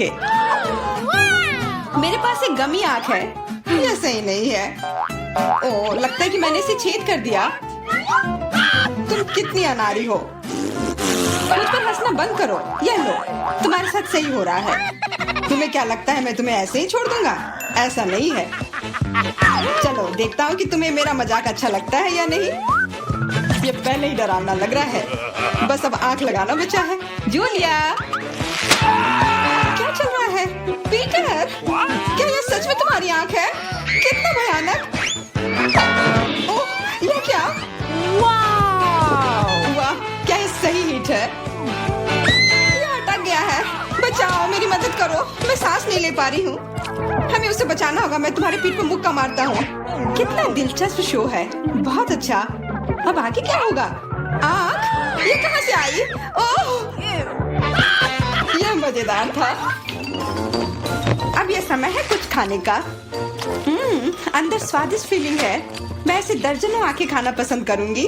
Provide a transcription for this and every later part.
आंखें। मेरे पास एक गमी आंख है। ये सही नहीं है। ओह, लगता है कि मैंने इसे छेद कर दिया। तुम कितनी अनाड़ी हो। मुझ पर हंसना बंद करो। ये लो, तुम्हारे साथ सही हो रहा है। तुम्हें क्या लगता है मैं तुम्हें ऐसे ही छोड़ दूंगा? ऐसा नहीं है। चलो देखता हूँ कि तुम्हें मेरा मजाक अच्छा लगता है या नहीं। ये पहले ही डरावना लग रहा है। बस अब आंख लगाना बचा है। जूलिया, क्या चल रहा है? पीटर, क्या ये सच में तुम्हारी आंख है? कितना भयानक। ओह, ये क्या? वाह, क्या ये सही हिट है? ये अटक गया है। बचाओ, मेरी मदद करो। मैं सांस नहीं ले पा रही हूँ। हमें उसे बचाना होगा। मैं तुम्हारे पीठ पर मुक्का मारता हूँ। कितना दिलचस्प शो है। बहुत अच्छा। अब आगे क्या होगा? आँख? ये कहाँ से आई? ओह, यह मजेदार था। अब यह समय है कुछ खाने का। अंदर स्वादिष्ट फीलिंग है। मैं ऐसे दर्जनों आंखें खाना पसंद करूंगी।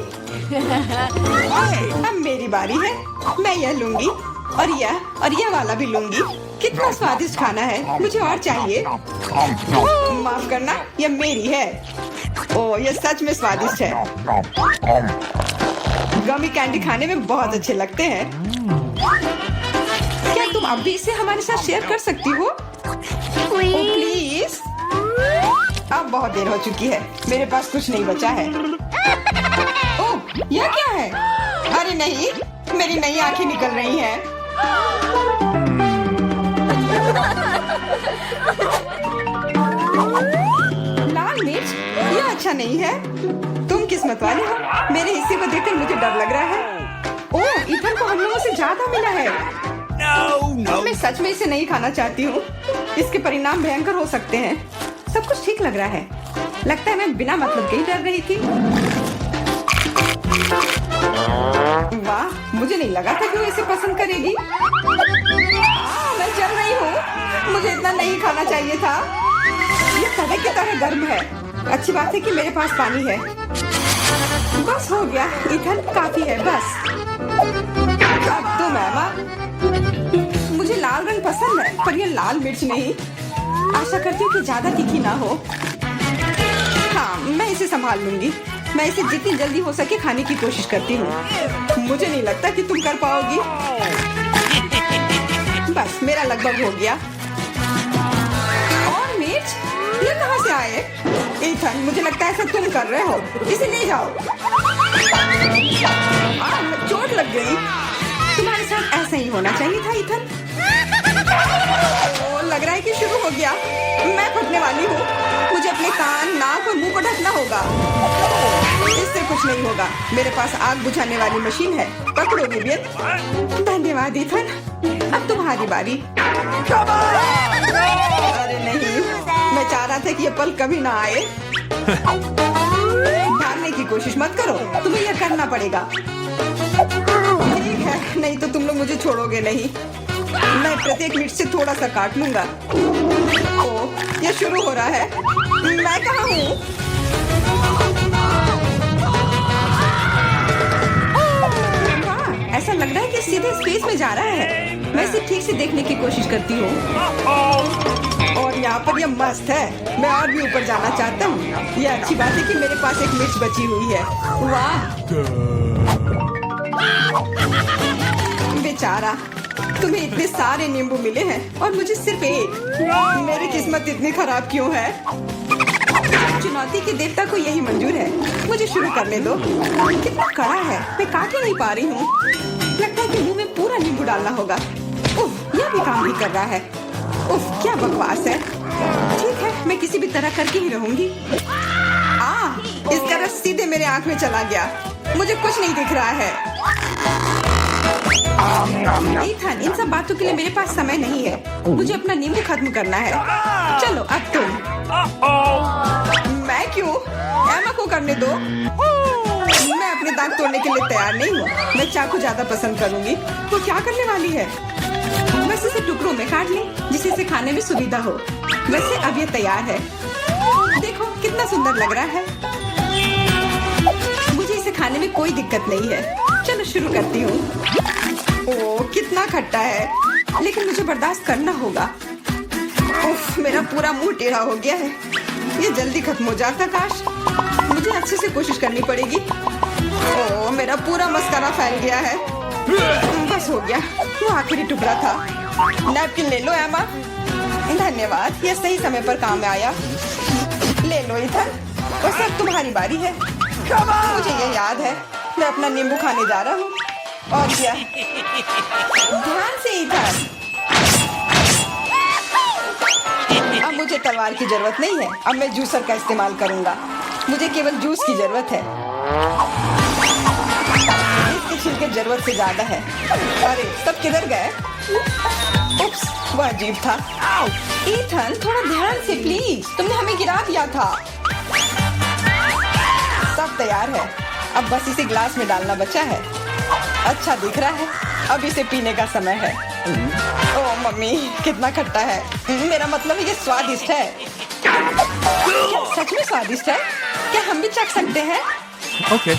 अब मेरी बारी है। मैं यह लूंगी और यह वाला भी लूंगी। कितना स्वादिष्ट खाना है। मुझे और चाहिए। माफ करना, यह मेरी है। ओह, यह सच में स्वादिष्ट है। गमी कैंडी खाने में बहुत अच्छे लगते हैं। क्या तुम अब भी इसे हमारे साथ शेयर कर सकती हो? प्लीज। अब बहुत देर हो चुकी है। मेरे पास कुछ नहीं बचा है। ओह, यह क्या है? अरे नहीं, मेरी नई आंखें निकल रही हैं। लाल मिर्च? यह अच्छा नहीं है। तुम किस्मत वाले हो। मेरे हिस्से को देखकर मुझे डर लग रहा है। ओह, इथन को हम लोगों से ज्यादा मिला है। मैं सच में इसे नहीं खाना चाहती हूँ। इसके परिणाम भयंकर हो सकते हैं। सब कुछ ठीक लग रहा है। लगता है मैं बिना मतलब के ही डर रही थी। वाह, मुझे नहीं लगा था कि वो इसे पसंद करेगी। मैं चल रही हूँ। मुझे इतना नहीं खाना चाहिए था। ये तवे की तरह गर्म है। अच्छी बात है कि मेरे पास पानी है। बस हो गया। इथन, काफी है। बस अब तुम एमा। मुझे लाल रंग पसंद है, पर ये लाल मिर्च नहीं। आशा करती हूँ कि ज्यादा तीखी ना हो। हाँ, मैं इसे संभाल लूंगी। मैं इसे जितनी जल्दी हो सके खाने की कोशिश करती हूँ। मुझे नहीं लगता कि तुम कर पाओगी। बस, मेरा लगभग हो गया। और मिर्च? ये कहाँ से आए? इथन, मुझे लगता है ऐसा तुम कर रहे हो। इसे ले जाओ। चोट लग गई। तुम्हारे साथ ऐसा ही होना चाहिए था इथन। लग रहा है कि शुरू हो गया। मैं फटने वाली हूँ। मुझे अपने कान, नाक और मुंह को ढकना होगा। इससे कुछ नहीं होगा। मेरे पास आग बुझाने वाली मशीन है। पकड़ो विवियन। धन्यवाद इथन। अब तुम्हारी बारी। अरे नहीं, मैं चाह रहा था कि यह पल कभी ना आए। भागने की कोशिश मत करो। तुम्हें यह करना पड़ेगा। ठीक है, नहीं तो तुम लोग मुझे छोड़ोगे नहीं। मैं प्रत्येक मिनट से थोड़ा सा काट लूंगा। ओह, यह शुरू हो रहा है। मैं कहाँ हूँ? वाह, ऐसा लग रहा है कि सीधे स्पेस में जा रहा है। मैं इसे ठीक से देखने की कोशिश करती हूँ। और यहाँ पर यह मस्त है। मैं और भी ऊपर जाना चाहता हूँ। यह अच्छी बात है कि मेरे पास एक मिर्च बची हुई है। वाह, बेचारा, तुम्हें इतने सारे नींबू मिले हैं और मुझे सिर्फ एक। मेरी किस्मत इतनी खराब क्यों है? चुनौती के देवता को यही मंजूर है। मुझे शुरू करने दो। कितना कड़ा है। मैं काट ही नहीं पा रही हूँ। लगता है कि मुंह में पूरा नींबू डालना होगा। उफ, यह भी काम नहीं कर रहा है। उफ, क्या बकवास है। ठीक है, मैं किसी भी तरह करके ही रहूंगी। इसका रस सीधे मेरे आंख में चला गया। मुझे कुछ नहीं दिख रहा है। इथन, इन सब बातों के लिए मेरे पास समय नहीं है। मुझे अपना नींबू खत्म करना है। चलो, अब तुम। मैं क्यों? एमा को करने दो। मैं अपने दांत तोड़ने के लिए तैयार नहीं हूँ। मैं चाकू ज्यादा पसंद करूंगी। वो क्या करने वाली है? बस इसे टुकड़ों में काट लें, जिससे इसे खाने में सुविधा हो। वैसे अब ये तैयार है। देखो कितना सुंदर लग रहा है। मुझे इसे खाने में कोई दिक्कत नहीं है। चलो शुरू करती हूँ। ओह, कितना खट्टा है। लेकिन मुझे बर्दाश्त करना होगा। उफ, मेरा पूरा मुंह टेढ़ा हो गया है। ये जल्दी खत्म हो जाता काश। मुझे अच्छे से कोशिश करनी पड़ेगी। ओह, मेरा पूरा मस्कारा फैल गया है। बस हो गया, वो आखिरी टुकड़ा था। नैपकिन ले लो एमा। धन्यवाद, ये सही समय पर काम में आया। ले लो इथन, बस अब तुम्हारी बारी है। मुझे ये याद है, मैं अपना नींबू खाने जा रहा हूँ। और क्या, ध्यान से इथन। अब मुझे तलवार की जरूरत नहीं है। अब मैं जूसर का इस्तेमाल करूंगा। मुझे केवल जूस की जरूरत है। इसके छिलके जरूरत से ज्यादा है। अरे, सब किधर गए? उप्स, वह अजीब था। ईथन, थोड़ा ध्यान से प्लीज, तुमने हमें गिरा दिया था। सब तैयार है, अब बस इसे ग्लास में डालना बचा है। अच्छा दिख रहा है, अब इसे पीने का समय है। ओह मम्मी, कितना खट्टा है। मेरा मतलब है ये स्वादिष्ट है। क्या सच में स्वादिष्ट है? क्या हम भी चख सकते हैं? Okay.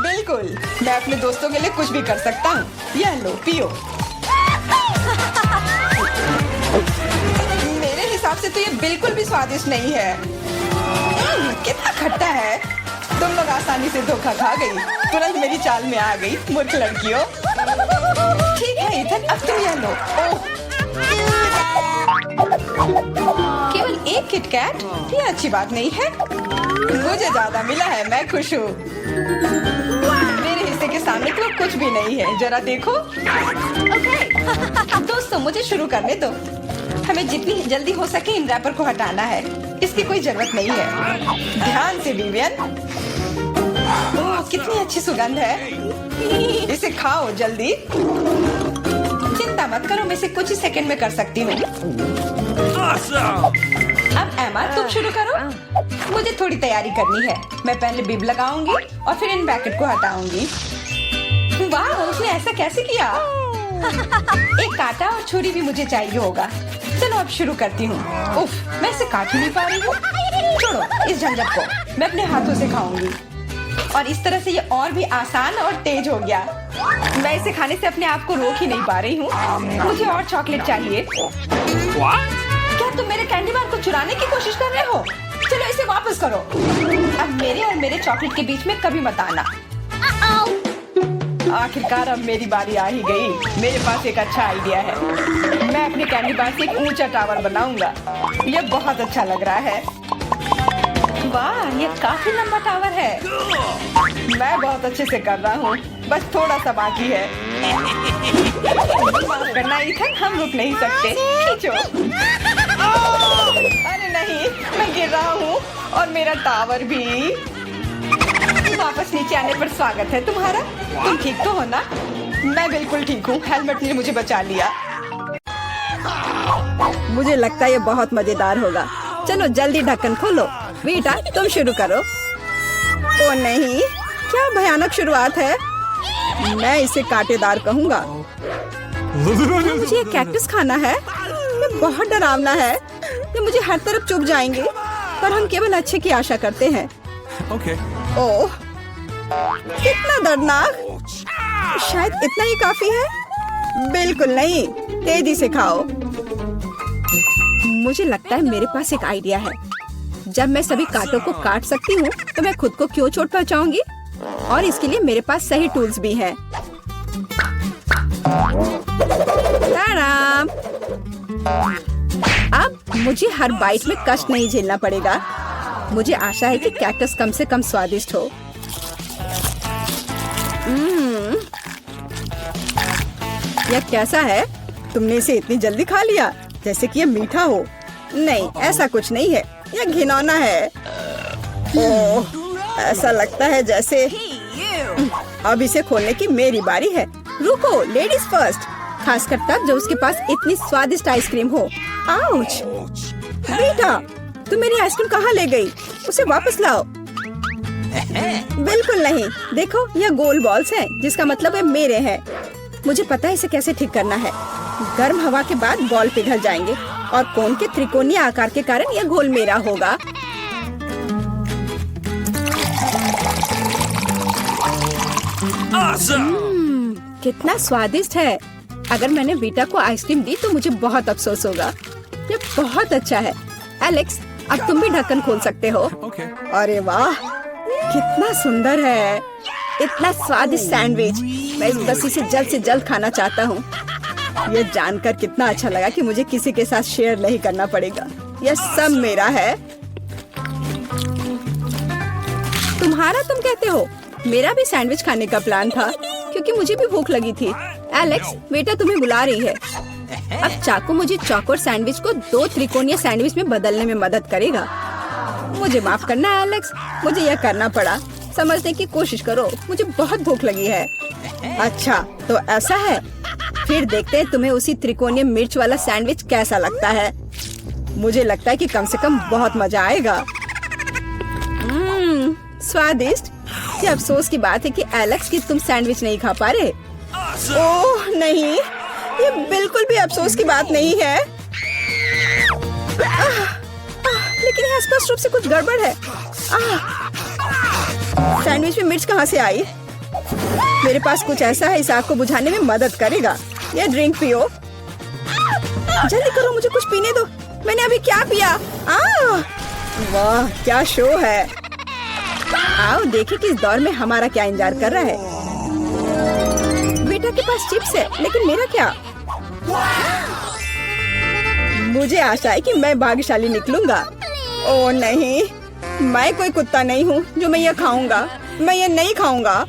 बिल्कुल, मैं अपने दोस्तों के लिए कुछ भी कर सकता हूँ। यह लो, पियो। मेरे हिसाब से तो ये बिल्कुल भी स्वादिष्ट नहीं है। कितना खट्टा है। तुम लोग आसानी से धोखा खा गई, तुरंत मेरी चाल में आ गई, मूर्ख लड़कियों। ठीक है इथन, अब तुम यह लो। ओह, केवल एक किटकैट? ये अच्छी बात नहीं है। मुझे ज्यादा मिला है, मैं खुश हूँ। मेरे हिस्से के सामने तो कुछ भी नहीं है, जरा देखो। ओके, दोस्तों मुझे शुरू करने दो। हमें जितनी जल्दी हो सके इन रैपर को हटाना है। इसकी कोई जरूरत नहीं है। ध्यान से विवियन। ओह, कितनी अच्छी सुगंध है। इसे खाओ जल्दी। चिंता मत करो, मैं इसे कुछ ही सेकंड में कर सकती हूँ। अब एमा, तुम शुरू करो। मुझे थोड़ी तैयारी करनी है। मैं पहले बिब लगाऊंगी और फिर इन पैकेट को हटाऊंगी। वाह, उसने ऐसा कैसे किया? एक कांटा और छुरी भी मुझे चाहिए होगा। चलो अब शुरू करती हूँ। उफ, मैं इसे काट ही नहीं पा रही हूँ। छोड़ो इस झंझट को, मैं अपने हाथों से खाऊंगी। और इस तरह से ये और भी आसान और तेज हो गया। मैं इसे खाने से अपने आप को रोक ही नहीं पा रही हूँ। मुझे और चॉकलेट चाहिए। क्या तुम मेरे कैंडी बार को चुराने की कोशिश कर रहे हो? चलो इसे वापस करो। अब मेरे और मेरे चॉकलेट के बीच में कभी मत आना। आखिरकार अब मेरी बारी आ ही गई। मेरे पास एक अच्छा आइडिया है। मैं अपने कैंडी बार से एक ऊंचा टावर बनाऊंगा। यह बहुत अच्छा लग रहा है। वाह, ये काफी लंबा टावर है। मैं बहुत अच्छे से कर रहा हूँ, बस थोड़ा सा बाकी है। माफ करना इथन, हम रुक नहीं सकते। खींचो। अरे नहीं, मैं गिर रहा हूँ और मेरा टावर भी। वापस नीचे आने पर स्वागत है तुम्हारा। तुम ठीक तो हो ना? मैं बिल्कुल ठीक हूँ, हेलमेट ने मुझे बचा लिया। मुझे लगता है ये बहुत मजेदार होगा। चलो जल्दी ढक्कन खोलो। बेटा तुम शुरू करो। ओ नहीं, क्या भयानक शुरुआत है। मैं इसे कांटेदार कहूँगा। मुझे ये कैक्टस खाना है। ये बहुत डरावना है। ये मुझे हर तरफ चुभ जाएंगे, पर हम केवल अच्छे की आशा करते हैं। Okay. ओह, कितना दर्दनाक। शायद इतना ही काफी है। बिल्कुल नहीं, तेजी से खाओ। मुझे लगता है मेरे पास एक आइडिया है। जब मैं सभी कांटों को काट सकती हूँ, तो मैं खुद को क्यों चोट पहुँचाऊंगी? और इसके लिए मेरे पास सही टूल्स भी हैं। ताराम! अब मुझे हर बाइट में कष्ट नहीं झेलना पड़ेगा। मुझे आशा है कि कैक्टस कम से कम स्वादिष्ट हो। यह कैसा है? तुमने इसे इतनी जल्दी खा लिया, जैसे कि यह मीठा हो। नहीं, ऐसा कुछ नहीं है। यह घिनौना है। ओह, ऐसा लगता है जैसे। अब इसे खोलने की मेरी बारी है। रुको, लेडीज फर्स्ट। खासकर तब जब उसके पास इतनी स्वादिष्ट आइसक्रीम हो। आउच! बेटा, तुम मेरी आइसक्रीम कहाँ ले गई? उसे वापस लाओ। बिल्कुल नहीं। देखो, यह गोल बॉल्स हैं, जिसका मतलब है मेरे हैं। मुझे पता है इसे कैसे ठीक करना है। गर्म हवा के बाद बॉल पिघल जाएंगे और कोन के त्रिकोणीय आकार के कारण यह गोल मेरा होगा। Awesome! कितना स्वादिष्ट है। अगर मैंने बीटा को आइसक्रीम दी तो मुझे बहुत अफसोस होगा। ये बहुत अच्छा है। एलेक्स, अब तुम भी ढक्कन खोल सकते हो। अरे वाह, कितना सुंदर है। इतना स्वादिष्ट सैंडविच। मैं बस इसे जल्द से जल्द खाना चाहता हूँ। ये जानकर कितना अच्छा लगा कि मुझे किसी के साथ शेयर नहीं करना पड़ेगा। यह सब मेरा है। तुम्हारा तुम कहते हो? मेरा भी सैंडविच खाने का प्लान था क्योंकि मुझे भी भूख लगी थी। एलेक्स, बेटा तुम्हें बुला रही है। अब चाकू मुझे चौकोर सैंडविच को 2 त्रिकोणीय सैंडविच में बदलने में मदद करेगा। मुझे माफ करना एलेक्स, मुझे यह करना पड़ा। समझने की कोशिश करो, मुझे बहुत भूख लगी है। अच्छा, तो ऐसा है। फिर देखते हैं तुम्हें उसी त्रिकोणीय मिर्च वाला सैंडविच कैसा लगता है। मुझे लगता है कि कम से कम बहुत मजा आएगा। स्वादिष्ट। ये अफसोस की बात है कि एलेक्स की तुम सैंडविच नहीं खा पा रहे। ओह नहीं, ये बिल्कुल भी अफसोस की बात नहीं है। लेकिन यहाँ स्पष्ट रूप से कुछ गड़बड़ है। सैंडविच में मिर्च कहाँ से आई? मेरे पास कुछ ऐसा है, इस आग को बुझाने में मदद करेगा। ये ड्रिंक पियो। जल्दी करो, मुझे कुछ पीने दो। मैंने अभी क्या पिया? वाह, क्या शो है। आओ देखें कि इस दौर में हमारा क्या इंतजार कर रहा है। बेटा के पास चिप्स है, लेकिन मेरा क्या? मुझे आशा है कि मैं भाग्यशाली निकलूंगा। ओह नहीं, मैं कोई कुत्ता नहीं हूँ जो मैं ये खाऊंगा। मैं ये नहीं खाऊंगा।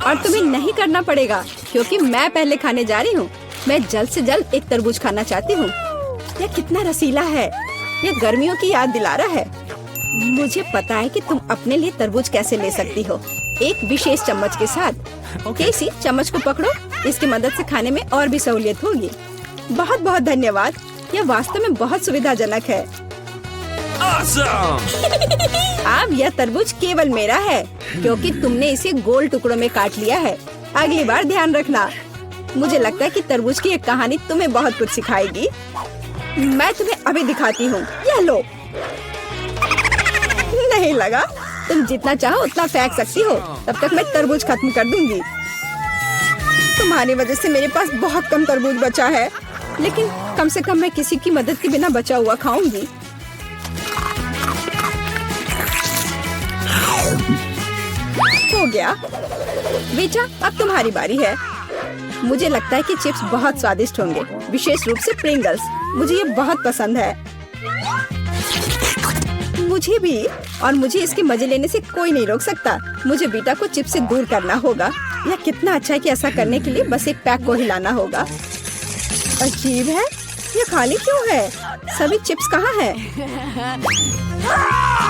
और तुम्हें नहीं करना पड़ेगा क्योंकि मैं पहले खाने जा रही हूँ। मैं जल्द से जल्द एक तरबूज खाना चाहती हूँ। यह कितना रसीला है। यह गर्मियों की याद दिला रहा है। मुझे पता है कि तुम अपने लिए तरबूज कैसे ले सकती हो, एक विशेष चम्मच के साथ। केसी, चम्मच को पकड़ो। इसकी मदद से खाने में और भी सहूलियत होगी। बहुत बहुत धन्यवाद। यह वास्तव में बहुत सुविधाजनक है। अब यह तरबूज केवल मेरा है क्योंकि तुमने इसे गोल टुकड़ों में काट लिया है। अगली बार ध्यान रखना। मुझे लगता है कि तरबूज की एक कहानी तुम्हें बहुत कुछ सिखाएगी। मैं तुम्हें अभी दिखाती हूँ। यह लो। नहीं लगा? तुम जितना चाहो उतना फेंक सकती हो। तब तक मैं तरबूज खत्म कर दूंगी। तुम्हारी वजह से मेरे पास बहुत कम तरबूज बचा है, लेकिन कम से कम मैं किसी की मदद के बिना बचा हुआ खाऊंगी। हो गया। बेटा, अब तुम्हारी बारी है। मुझे लगता है कि चिप्स बहुत स्वादिष्ट होंगे, विशेष रूप से प्रिंगल्स। मुझे ये बहुत पसंद है। मुझे भी। और मुझे इसके मजे लेने से कोई नहीं रोक सकता। मुझे बीटा को चिप्स से दूर करना होगा। यह कितना अच्छा है कि ऐसा करने के लिए बस एक पैक को हिलाना होगा। अजीब है, ये खाली क्यों है? सभी चिप्स कहाँ हैं?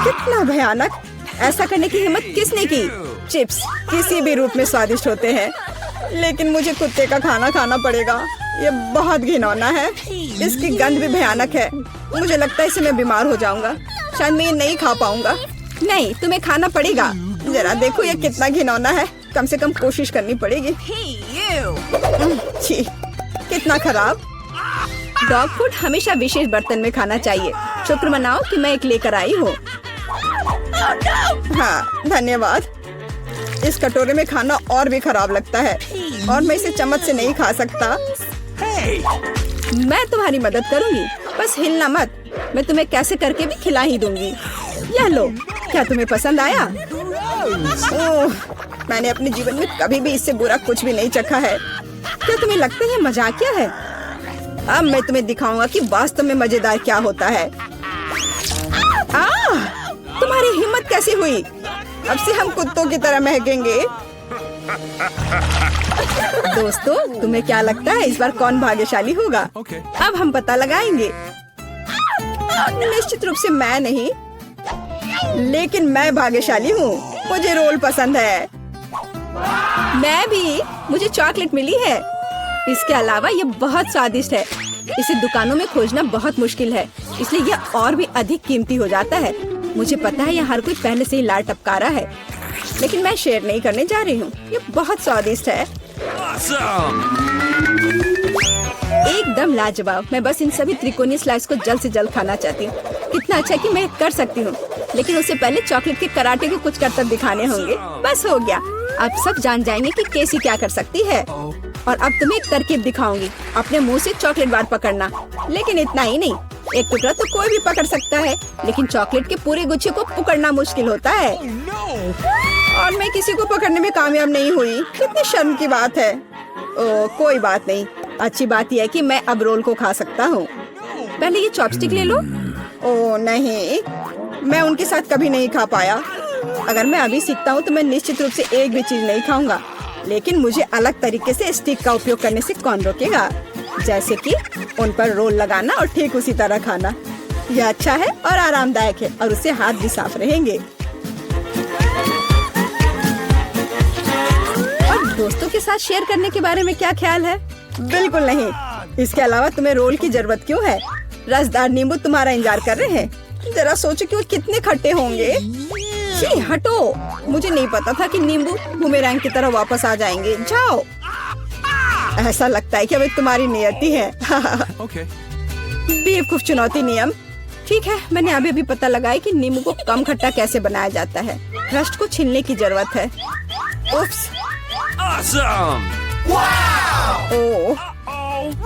कितना भयानक। ऐसा करने की हिम्मत किसने की? चिप्स किसी भी रूप में स्वादिष्ट होते हैं, लेकिन मुझे कुत्ते का खाना खाना पड़ेगा। ये बहुत घिनौना है। इसकी गंध भी भयानक है। मुझे लगता है इससे मैं बीमार हो जाऊंगा। शायद मैं ये नहीं खा पाऊंगा। नहीं, तुम्हें खाना पड़ेगा। जरा देखो ये कितना घिनौना है। कम से कम कोशिश करनी पड़ेगी। छी, कितना खराब। डॉग फूड हमेशा विशेष बर्तन में खाना चाहिए। शुक्र मनाओ कि मैं एक लेकर आई हूँ। हाँ, धन्यवाद। इस कटोरे में खाना और भी खराब लगता है और मैं इसे चम्मच से नहीं खा सकता। मैं तुम्हारी मदद करूंगी, बस हिलना मत। मैं तुम्हें कैसे करके भी खिला ही दूंगी। यह लो। क्या तुम्हें पसंद आया? ओह, मैंने अपने जीवन में कभी भी इससे बुरा कुछ भी नहीं चखा है। क्या तुम्हें लगता है मजाकिया है? अब मैं तुम्हें दिखाऊंगा कि वास्तव में मजेदार क्या होता है। तुम्हारी हिम्मत कैसी हुई? अब से हम कुत्तों की तरह महकेंगे। दोस्तों, तुम्हें क्या लगता है इस बार कौन भाग्यशाली होगा? अब हम पता लगाएंगे। निश्चित रूप से मैं नहीं, लेकिन मैं भाग्यशाली हूँ। मुझे रोल पसंद है। मैं भी। मुझे चॉकलेट मिली है। इसके अलावा ये बहुत स्वादिष्ट है। इसे दुकानों में खोजना बहुत मुश्किल है, इसलिए यह और भी अधिक कीमती हो जाता है। मुझे पता है यह हर कोई पहले से ही लाल टपका रहा है, लेकिन मैं शेयर नहीं करने जा रही हूँ। ये बहुत स्वादिष्ट है। एकदम लाजवाब। मैं बस इन सभी त्रिकोणीय स्लाइस को जल्द से जल्द खाना चाहती हूँ। कितना अच्छा कि मैं कर सकती हूँ, लेकिन उससे पहले चॉकलेट के कराटे के कुछ करतब दिखाने होंगे। बस हो गया। अब सब जान जाएंगे कि केसी क्या कर सकती है। और अब तुम्हें एक तरकीब दिखाऊंगी। अपने मुंह से चॉकलेट बार पकड़ना, लेकिन इतना ही नहीं, एक टुकड़ा तो कोई भी पकड़ सकता है, लेकिन चॉकलेट के पूरे गुच्छे को पकड़ना मुश्किल होता है। और मैं किसी को पकड़ने में कामयाब नहीं हुई। कितनी शर्म की बात है। ओ, कोई बात नहीं। अच्छी बात यह है कि मैं अब रोल को खा सकता हूँ। पहले ये चॉपस्टिक ले लो। ओ नहीं, मैं उनके साथ कभी नहीं खा पाया। अगर मैं अभी सीखता हूँ तो मैं निश्चित रूप से एक भी चीज नहीं खाऊंगा, लेकिन मुझे अलग तरीके से स्टिक का उपयोग करने से कौन रोकेगा, जैसे कि उन पर रोल लगाना और ठीक उसी तरह खाना। यह अच्छा है और आरामदायक है, और उससे हाथ भी साफ रहेंगे। और दोस्तों के साथ शेयर करने के बारे में क्या ख्याल है? बिल्कुल नहीं। इसके अलावा तुम्हें रोल की जरूरत क्यों है? रसदार नींबू तुम्हारा इंतजार कर रहे हैं। जरा सोचो कि वो कितने खट्टे होंगे। छी, हटो। मुझे नहीं पता था कि नींबू बूमेरैंग की तरह वापस आ जाएंगे। जाओ। ऐसा लगता है कि अब तुम्हारी नियति है। बेवकूफ चुनौती नियम। ठीक है, मैंने अभी पता लगाया कि नींबू को कम खट्टा कैसे बनाया जाता है। क्रस्ट को छीलने की जरूरत है। उफ्स। Awesome!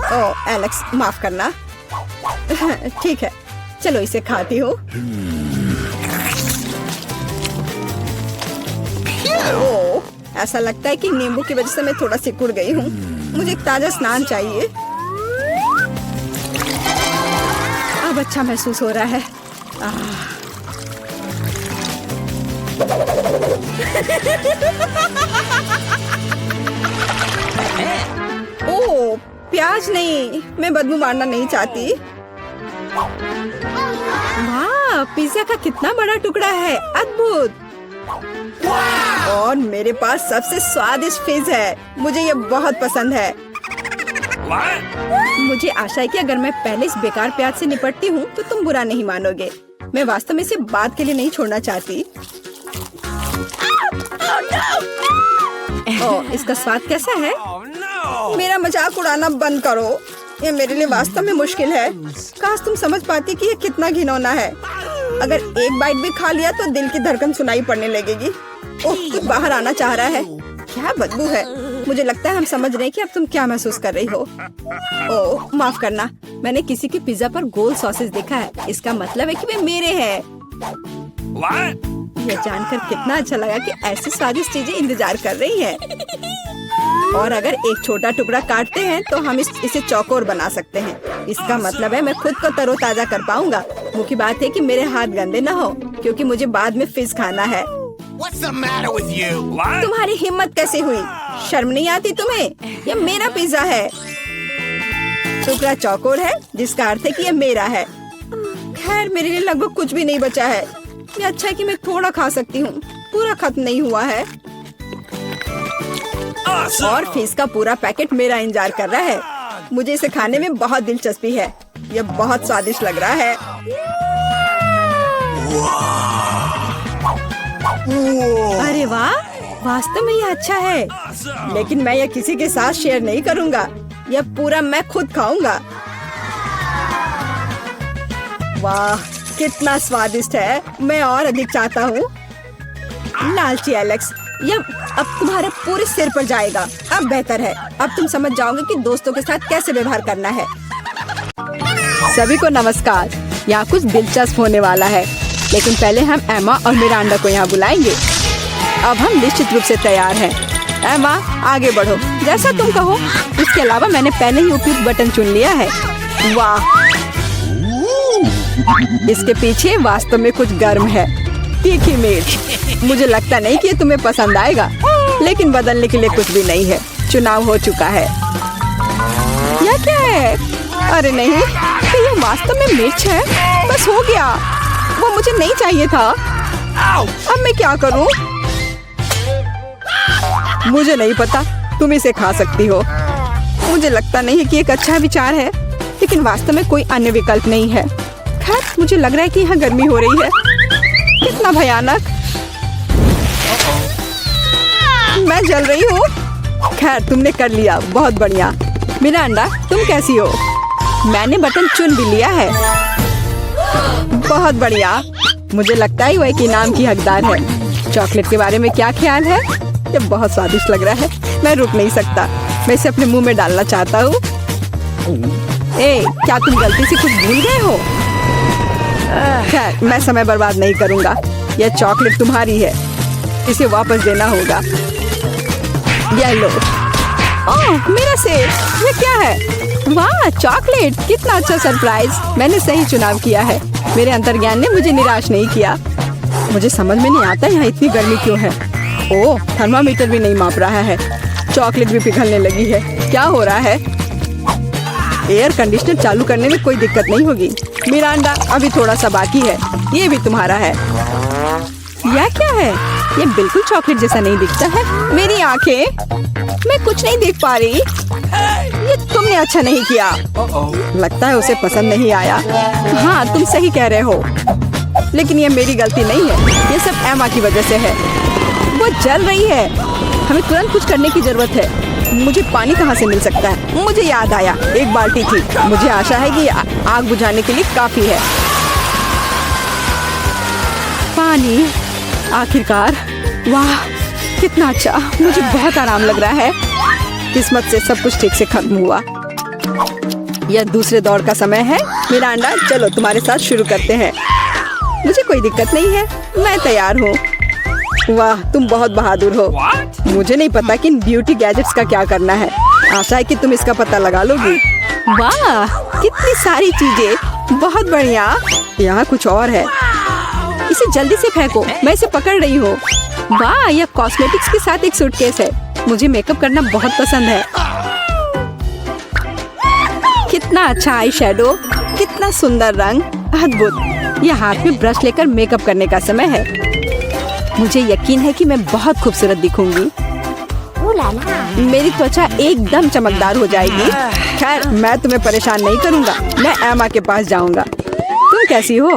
ओह, एलेक्स माफ करना। ठीक है, चलो इसे खाती हूँ। ओह, ऐसा लगता है कि नींबू की वजह से मैं थोड़ा सिकुड़ गई हूँ। मुझे एक ताजा स्नान चाहिए। अब अच्छा महसूस हो रहा है। ओह, प्याज नहीं, मैं बदबू मारना नहीं चाहती। वाह, पिज्जा का कितना बड़ा टुकड़ा है, अद्भुत। और मेरे पास सबसे स्वादिष्ट फिश है। मुझे ये बहुत पसंद है। मुझे आशा है कि अगर मैं पहले इस बेकार प्याज से निपटती हूँ तो तुम बुरा नहीं मानोगे। मैं वास्तव में इसे बात के लिए नहीं छोड़ना चाहती। ओह, इसका स्वाद कैसा है? मेरा मजाक उड़ाना बंद करो। ये मेरे लिए वास्तव में मुश्किल है। काश तुम समझ पाती कि ये कितना घिनौना है। अगर एक बाइट भी खा लिया तो दिल की धड़कन सुनाई पड़ने लगेगी। ओह, कुछ बाहर आना चाह रहा है। क्या बदबू है। मुझे लगता है हम समझ रहे हैं कि अब तुम क्या महसूस कर रही हो। ओह, माफ करना। मैंने किसी के पिज्जा पर गोल सॉसेस देखा है। इसका मतलब है कि वे मेरे हैं। यह जानकर कितना अच्छा लगा कि ऐसी स्वादिष्ट चीजें इंतजार कर रही हैं। और अगर एक छोटा टुकड़ा काटते हैं तो हम इसे चौकोर बना सकते हैं। इसका मतलब है मैं खुद को तरोताजा कर पाऊंगा। मुख्य बात है कि मेरे हाथ गंदे न हो, क्योंकि मुझे बाद में फिश खाना है। What's the matter with you? तुम्हारी हिम्मत कैसे हुई? शर्म नहीं आती तुम्हें? यह मेरा पिज्जा है। टुकड़ा चौकोर है, जिसका अर्थ है कि यह मेरा है। खैर, मेरे लिए लगभग कुछ भी नहीं बचा है। ये अच्छा है कि मैं थोड़ा खा सकती हूँ। पूरा खत्म नहीं हुआ है। और फिश का पूरा पैकेट मेरा इंतजार कर रहा है। मुझे इसे खाने में बहुत दिलचस्पी है। यह बहुत स्वादिष्ट लग रहा है। अरे वाह, वास्तव में यह अच्छा है, लेकिन मैं यह किसी के साथ शेयर नहीं करूंगा। यह पूरा मैं खुद खाऊंगा। वाह, कितना स्वादिष्ट है। मैं और अधिक चाहता हूँ। लालची एलेक्स, यह अब तुम्हारे पूरे सिर पर जाएगा। अब बेहतर है। अब तुम समझ जाओगे कि दोस्तों के साथ कैसे व्यवहार करना है। सभी को नमस्कार। यहाँ कुछ दिलचस्प होने वाला है, लेकिन पहले हम एमा और मिरांडा को यहाँ बुलाएंगे। अब हम निश्चित रूप से तैयार हैं। एमा, आगे बढ़ो, जैसा तुम कहो। इसके अलावा मैंने पहले ही उपयुक्त बटन चुन लिया है। वाह, इसके पीछे वास्तव में कुछ गर्म है। तीखी मिर्च। मुझे लगता नहीं कि ये तुम्हें पसंद आएगा, लेकिन बदलने के लिए कुछ भी नहीं है। चुनाव हो चुका है। यह क्या है? अरे नहीं, तो ये वास्तव में मिर्च है। बस हो गया। वो मुझे नहीं चाहिए था। अब मैं क्या करूं? मुझे नहीं पता। तुम इसे खा सकती हो। मुझे लगता नहीं है कि एक अच्छा विचार है, लेकिन वास्तव में कोई अन्य विकल्प नहीं है। खैर, मुझे लग रहा है कि यहाँ गर्मी हो रही है। कितना भयानक। मैं जल रही हूँ। खैर, तुमने कर लिया, बहुत बढ़िया। मिरांडा, तुम कैसी हो? मैंने बटन चुन भी लिया है। बहुत बढ़िया। मुझे लगता है वह एक इनाम की हकदार है। चॉकलेट के बारे में क्या ख्याल है? ये बहुत स्वादिष्ट लग रहा है। मैं रुक नहीं सकता। मैं इसे अपने मुंह में डालना चाहता हूँ। ए, क्या तुम गलती से कुछ भूल गए हो? खैर, मैं समय बर्बाद नहीं करूँगा। यह चॉकलेट तुम्हारी है, इसे वापस देना होगा। यह लो। ओह, मेरा सेब। ये क्या है? वाह, चॉकलेट! कितना अच्छा सरप्राइज! मैंने सही चुनाव किया है। मेरे अंतर्ज्ञान ने मुझे निराश नहीं किया। मुझे समझ में नहीं आता यहाँ इतनी गर्मी क्यों है। ओह, थर्मामीटर भी नहीं माप रहा है। चॉकलेट भी पिघलने लगी है। क्या हो रहा है? एयर कंडीशनर चालू करने में कोई दिक्कत नहीं होगी। मिरांडा, अभी थोड़ा सा बाकी है। ये भी तुम्हारा है। यह क्या है? ये बिल्कुल चॉकलेट जैसा नहीं दिखता है। मेरी आंखें, मैं कुछ नहीं देख पा रही। ये तुमने अच्छा नहीं किया। लगता है उसे पसंद नहीं आया। हाँ, तुम सही कह रहे हो, लेकिन ये मेरी गलती नहीं है। ये सब एमा की वजह से है। वो जल रही है। हमें तुरंत कुछ करने की जरूरत है। मुझे पानी कहाँ से मिल सकता है? मुझे याद आया, एक बाल्टी थी। मुझे आशा है कि आग बुझाने के लिए काफी है। पानी, आखिरकार। वाह, कितना अच्छा! मुझे बहुत आराम लग रहा है। किस्मत से सब कुछ ठीक से खत्म हुआ। यह दूसरे दौर का समय है। मिरांडा, चलो तुम्हारे साथ शुरू करते हैं। मुझे कोई दिक्कत नहीं है, मैं तैयार हूँ। वाह, तुम बहुत बहादुर हो। मुझे नहीं पता कि इन ब्यूटी गैजेट्स का क्या करना है। आशा है कि तुम इसका पता लगा लोगी। वाह, कितनी सारी चीजें! बहुत बढ़िया। यहाँ कुछ और है। इसे जल्दी से फेंको, मैं इसे पकड़ रही हूँ। वाह, यह कॉस्मेटिक्स के साथ एक सूटकेस है। मुझे मेकअप करना बहुत पसंद है। कितना अच्छा आई शेडो, कितना सुंदर रंग, अद्भुत। यह हाथ में ब्रश लेकर मेकअप करने का समय है। मुझे यकीन है कि मैं बहुत खूबसूरत दिखूंगी। मेरी त्वचा एकदम चमकदार हो जाएगी। खैर, मैं तुम्हें परेशान नहीं करूंगा। मैं एमा के पास जाऊंगा। तुम कैसी हो?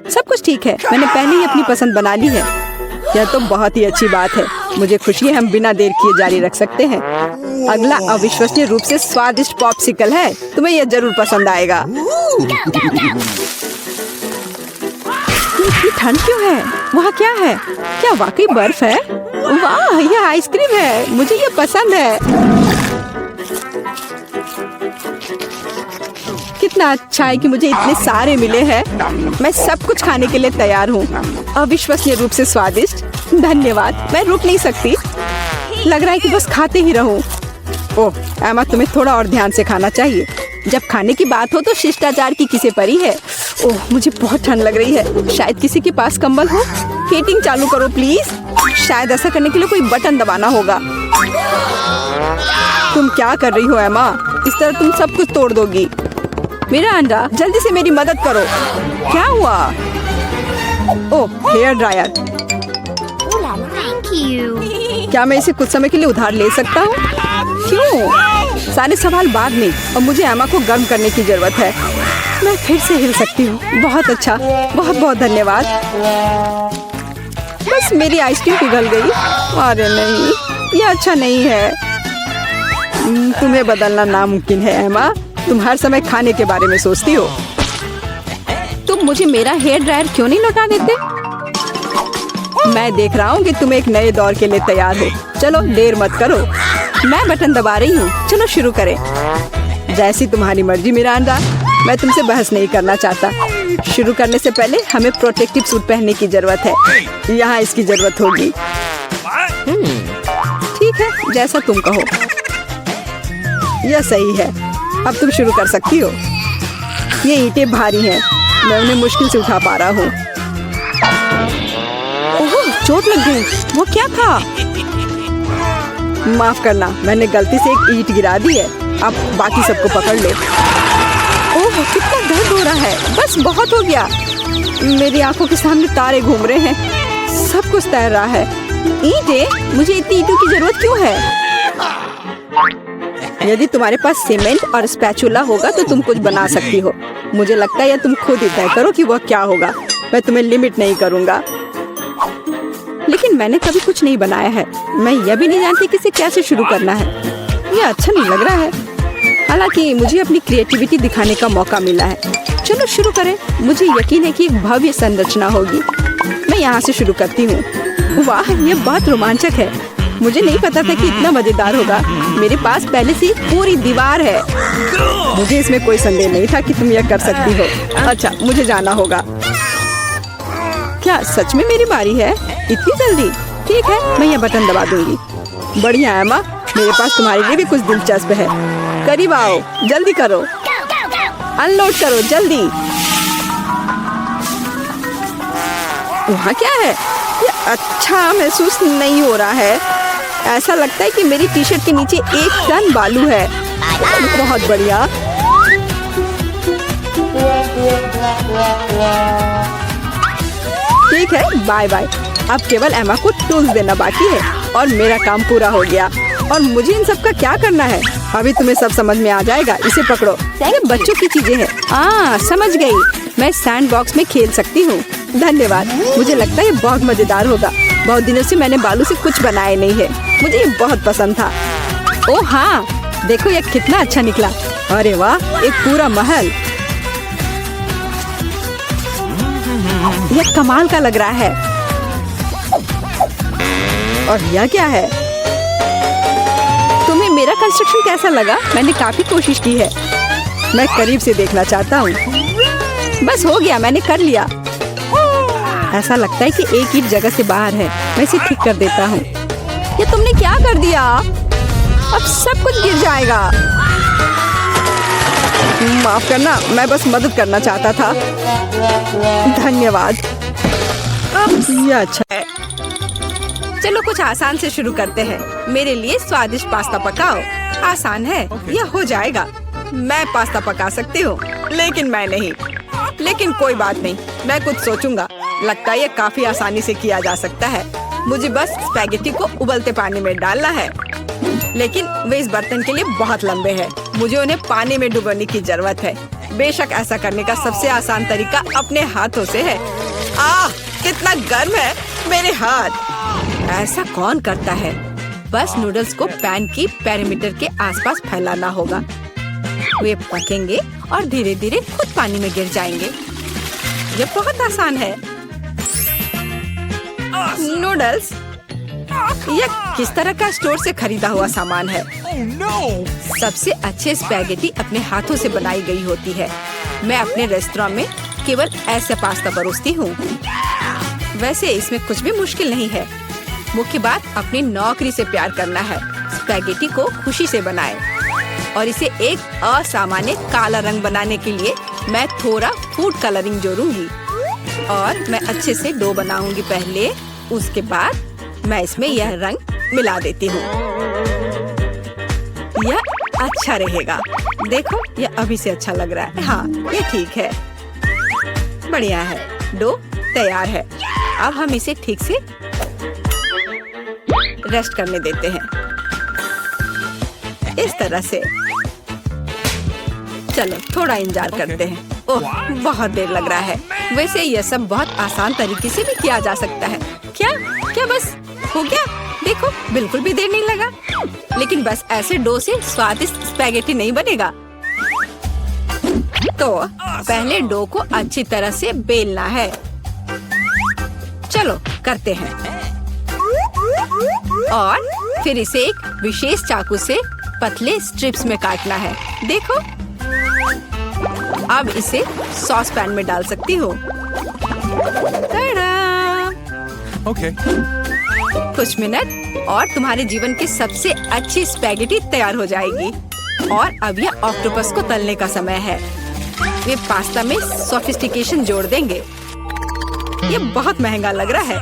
सब कुछ ठीक है। मैंने पहले ही अपनी पसंद बना ली है। यह तो बहुत ही अच्छी बात है। मुझे खुशी है, हम बिना देर किए जारी रख सकते हैं। अगला अविश्वसनीय रूप से स्वादिष्ट पॉप्सिकल है। तुम्हें यह जरूर पसंद आएगा। इतनी ठंड क्यों है? वहाँ क्या है? क्या वाकई बर्फ है? वाह, यह आइसक्रीम है। मुझे यह पसंद है। कितना अच्छा है कि मुझे इतने सारे मिले हैं। मैं सब कुछ खाने के लिए तैयार हूँ। अविश्वसनीय रूप से स्वादिष्ट। धन्यवाद, मैं रुक नहीं सकती। लग रहा है कि बस खाते ही रहूं। ओह एमा, तुम्हें थोड़ा और ध्यान से खाना चाहिए। जब खाने की बात हो तो शिष्टाचार की किसे परी है। ओह, मुझे बहुत ठंड लग रही है। शायद किसी के पास कंबल हो। हीटिंग चालू करो प्लीज। शायद ऐसा करने के लिए कोई बटन दबाना होगा। तुम क्या कर रही हो एमा? इस तरह तुम सब कुछ तोड़ दोगी। मेरा अंडा, जल्दी से मेरी मदद करो। क्या हुआ? ओह, हेयर ड्रायर। क्या मैं इसे कुछ समय के लिए उधार ले सकता हूँ? क्यों? सारे सवाल बाद में। और मुझे एमा को गर्म करने की जरूरत है। मैं फिर से हिल सकती हूँ। बहुत अच्छा, बहुत बहुत धन्यवाद। बस मेरी आइसक्रीम पिघल गई। अरे नहीं, ये अच्छा नहीं है। तुम्हें बदलना नामुमकिन है एमा। तुम हर समय खाने के बारे में सोचती हो। तुम मुझे मेरा हेयर ड्रायर क्यों नहीं लौटा देते? मैं देख रहा हूँ कि तुम एक नए दौर के लिए तैयार हो। चलो देर मत करो। मैं बटन दबा रही हूँ। चलो शुरू करें। जैसी तुम्हारी मर्जी मिरांडा। मैं तुमसे बहस नहीं करना चाहता। शुरू करने से पहले हमें प्रोटेक्टिव सूट पहनने की जरूरत है। यहाँ इसकी जरूरत होगी। ठीक है, जैसा तुम कहो। यह सही है। अब तुम शुरू कर सकती हो। ये ईंटें भारी हैं। मैं उन्हें मुश्किल से उठा पा रहा हूँ। ओह, चोट लग गई। वो क्या था? माफ करना, मैंने गलती से एक ईंट गिरा दी है। अब बाकी सबको पकड़ लो। ओह, कितना दर्द हो रहा है। बस बहुत हो गया। मेरी आंखों के सामने तारे घूम रहे हैं। सब कुछ तैर रहा है। ईंटें? मुझे इतनी ईंटों की जरूरत क्यों है? यदि तुम्हारे पास सीमेंट और स्पैचुला होगा तो तुम कुछ बना सकती हो। मुझे लगता है या तुम खुद ही तय करो कि वह क्या होगा। मैं तुम्हें लिमिट नहीं करूँगा। लेकिन मैंने कभी कुछ नहीं बनाया है। मैं यह भी नहीं जानती कि इसे कैसे शुरू करना है। यह अच्छा नहीं लग रहा है। हालांकि मुझे अपनी क्रिएटिविटी दिखाने का मौका मिला है। चलो शुरू करें। मुझे यकीन है कि एक भव्य संरचना होगी। मैं यहाँ से शुरू करती हूँ। वाह, यह बहुत रोमांचक है। मुझे नहीं पता था कि इतना मजेदार होगा। मेरे पास पहले से ही पूरी दीवार है। मुझे इसमें कोई संदेह नहीं था कि तुम यह कर सकती हो। अच्छा, मुझे जाना होगा। क्या सच में मेरी बारी है? इतनी जल्दी? ठीक है, मैं यह बटन दबा दूंगी। बढ़िया एमा, मेरे पास तुम्हारे लिए भी कुछ दिलचस्प है। करीब आओ, जल्दी करो, अनलोड करो जल्दी। वहाँ क्या है? ये अच्छा महसूस नहीं हो रहा है। ऐसा लगता है कि मेरी टी शर्ट के नीचे 1 टन बालू है। बहुत बढ़िया। ठीक है, बाय बाय। अब केवल एमा को टूल्स देना बाकी है और मेरा काम पूरा हो गया। और मुझे इन सब का क्या करना है? अभी तुम्हें सब समझ में आ जाएगा। इसे पकड़ो, ये बच्चों की चीजें हैं। समझ गई। मैं सैंड बॉक्स में खेल सकती हूँ। धन्यवाद। मुझे लगता है ये बहुत मजेदार होगा। बहुत दिनों से मैंने बालू से कुछ बनाया नहीं है। मुझे ये बहुत पसंद था। ओह हाँ, देखो ये कितना अच्छा निकला। अरे वाह, एक पूरा महल। यह कमाल का लग रहा है। और यह क्या है? तुम्हें मेरा कंस्ट्रक्शन कैसा लगा? मैंने काफी कोशिश की है। मैं करीब से देखना चाहता हूँ। बस हो गया, मैंने कर लिया। ऐसा लगता है कि एक ईंट जगह से बाहर है। मैं इसे ठीक कर देता हूँ। ये तुमने क्या कर दिया? अब सब कुछ गिर जाएगा। माफ करना, मैं बस मदद करना चाहता था। धन्यवाद। ये अच्छा है। चलो कुछ आसान से शुरू करते हैं। मेरे लिए स्वादिष्ट पास्ता पकाओ। आसान है, यह हो जाएगा। मैं पास्ता पका सकती हूँ, लेकिन मैं नहीं। लेकिन कोई बात नहीं, मैं कुछ सोचूंगा। लगता है ये काफी आसानी से किया जा सकता है। मुझे बस स्पैगेटी को उबलते पानी में डालना है। लेकिन वे इस बर्तन के लिए बहुत लंबे हैं। मुझे उन्हें पानी में डुबोने की जरूरत है। बेशक ऐसा करने का सबसे आसान तरीका अपने हाथों से है। कितना गर्म है मेरे हाथ। ऐसा कौन करता है? बस नूडल्स को पैन की पेरीमीटर के आसपास फैलाना होगा। वे पकेंगे और धीरे धीरे खुद पानी में गिर जाएंगे। ये बहुत आसान है। नूडल्स, यह किस तरह का स्टोर से खरीदा हुआ सामान है? सबसे अच्छे स्पैगेटी अपने हाथों से बनाई गई होती है। मैं अपने रेस्तरां में केवल ऐसे पास्ता परोसती हूँ। वैसे इसमें कुछ भी मुश्किल नहीं है। मुख्य बात अपनी नौकरी से प्यार करना है। स्पैगेटी को खुशी से बनाएं। और इसे एक असामान्य काला रंग बनाने के लिए मैं थोड़ा फूड कलरिंग जोड़ूंगी। और मैं अच्छे से डो बनाऊंगी पहले। उसके बाद मैं इसमें यह रंग मिला देती हूँ। यह अच्छा रहेगा। देखो, यह अभी से अच्छा लग रहा है। हाँ, ये ठीक है। बढ़िया है। डो तैयार है। अब हम इसे ठीक से रेस्ट करने देते हैं, इस तरह से। चलो थोड़ा इंतजार करते हैं। ओह, बहुत देर लग रहा है। वैसे यह सब बहुत आसान तरीके से भी किया जा सकता है। क्या बस हो गया? देखो, बिल्कुल भी देर नहीं लगा। लेकिन बस ऐसे डो से स्वादिष्ट स्पैगेटी नहीं बनेगा। तो पहले डो को अच्छी तरह से बेलना है। चलो करते हैं। और फिर इसे एक विशेष चाकू से पतले स्ट्रिप्स में काटना है। देखो, अब इसे सॉस पैन में डाल सकती हो। Okay. कुछ मिनट और तुम्हारे जीवन की सबसे अच्छी स्पैगेटी तैयार हो जाएगी। और अब यह ऑक्टोपस को तलने का समय है। वे पास्ता में सोफिस्टिकेशन जोड़ देंगे। ये बहुत महंगा लग रहा है।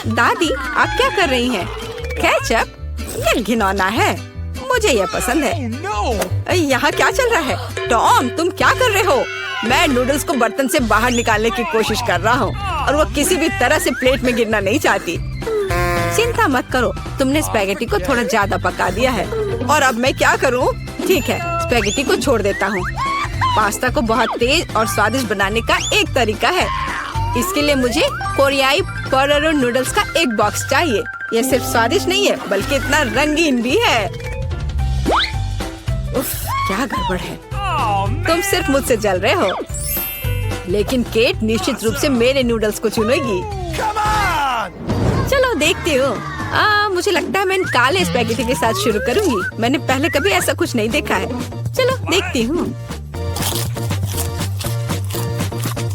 दादी, आप क्या कर रही हैं? केचप? ये घिनौना है। मुझे यह पसंद है। यहाँ क्या चल रहा है? टॉम, तुम क्या कर रहे हो? मैं नूडल्स को बर्तन से बाहर निकालने की कोशिश कर रहा हूँ और वो किसी भी तरह से प्लेट में गिरना नहीं चाहती। चिंता मत करो, तुमने स्पैगेटी को थोड़ा ज्यादा पका दिया है। और अब मैं क्या करूँ? ठीक है, स्पैगेटी को छोड़ देता हूँ। पास्ता को बहुत तेज और स्वादिष्ट बनाने का एक तरीका है। इसके लिए मुझे कोरियाई पोटेटो नूडल्स का एक बॉक्स चाहिए। यह सिर्फ स्वादिष्ट नहीं है, बल्कि इतना रंगीन भी है। उफ, क्या गड़बड़ है। तुम सिर्फ मुझसे जल रहे हो। लेकिन केट निश्चित रूप से मेरे नूडल्स को चुनेगी। चलो देखते हो। मुझे लगता है मैं इन काले स्पैगेटी के साथ शुरू करूंगी। मैंने पहले कभी ऐसा कुछ नहीं देखा है। चलो देखती हूँ।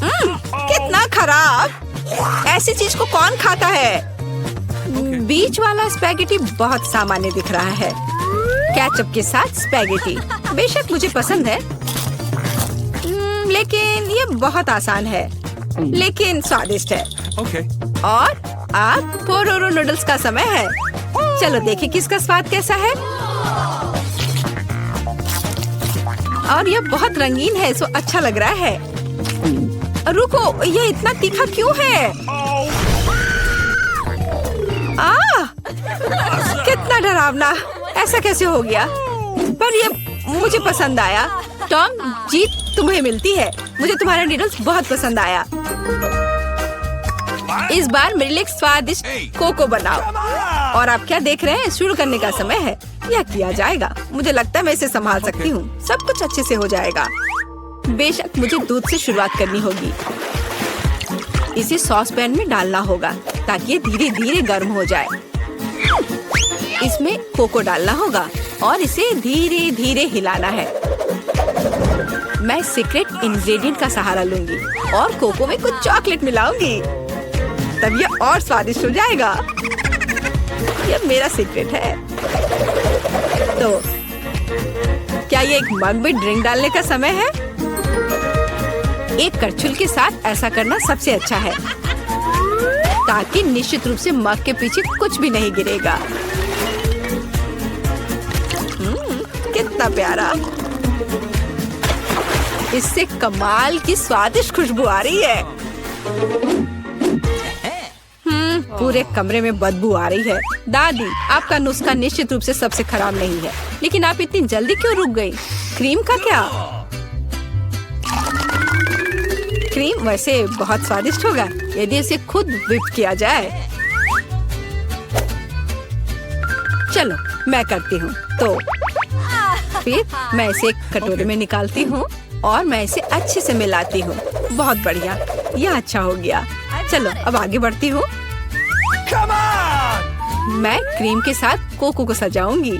कितना खराब! ऐसी चीज को कौन खाता है? बीच वाला स्पैगेटी बहुत सामान्य दिख रहा है। केचप के साथ स्पैगेटी बेशक मुझे पसंद है, लेकिन ये बहुत आसान है, लेकिन स्वादिष्ट है। Okay. और अब पोरोरो नूडल्स का समय है। चलो देखें किसका स्वाद कैसा है। और ये बहुत रंगीन है, सो अच्छा लग रहा है। रुको, ये इतना तीखा क्यों है? कितना डरावना! ऐसा कैसे हो गया? पर ये मुझे पसंद आया। टॉम, जीत तुम्हें मिलती है। मुझे तुम्हारा नूडल्स बहुत पसंद आया। इस बार मेरे लिए एक स्वादिष्ट कोको बनाओ। और आप क्या देख रहे हैं? शुरू करने का समय है। यह किया जाएगा। मुझे लगता है मैं इसे संभाल सकती हूँ। सब कुछ अच्छे से हो जाएगा। बेशक मुझे दूध से शुरुआत करनी होगी। इसे सॉस पैन में डालना होगा ताकि ये धीरे धीरे गर्म हो जाए। इसमें कोको डालना होगा और इसे धीरे धीरे हिलाना है। मैं सीक्रेट इंग्रेडिएंट का सहारा लूंगी और कोको में कुछ चॉकलेट मिलाऊंगी, तब यह और स्वादिष्ट हो जाएगा। यह मेरा सीक्रेट है। तो क्या ये एक मग में ड्रिंक डालने का समय है? एक करछुल के साथ ऐसा करना सबसे अच्छा है, ताकि निश्चित रूप से मग के पीछे कुछ भी नहीं गिरेगा। कितना प्यारा! इससे कमाल की स्वादिष्ट खुशबू आ रही है। पूरे कमरे में बदबू आ रही है। दादी, आपका नुस्खा निश्चित रूप से सबसे खराब नहीं है, लेकिन आप इतनी जल्दी क्यों रुक गई? क्रीम का क्या? क्रीम वैसे बहुत स्वादिष्ट होगा यदि इसे खुद व्हिप किया जाए। चलो मैं करती हूँ। तो फिर मैं इसे एक कटोरे में निकालती हूँ और मैं इसे अच्छे से मिलाती हूँ। बहुत बढ़िया, यह अच्छा हो गया। चलो अब आगे बढ़ती हूँ। मैं क्रीम के साथ कोको को सजाऊंगी,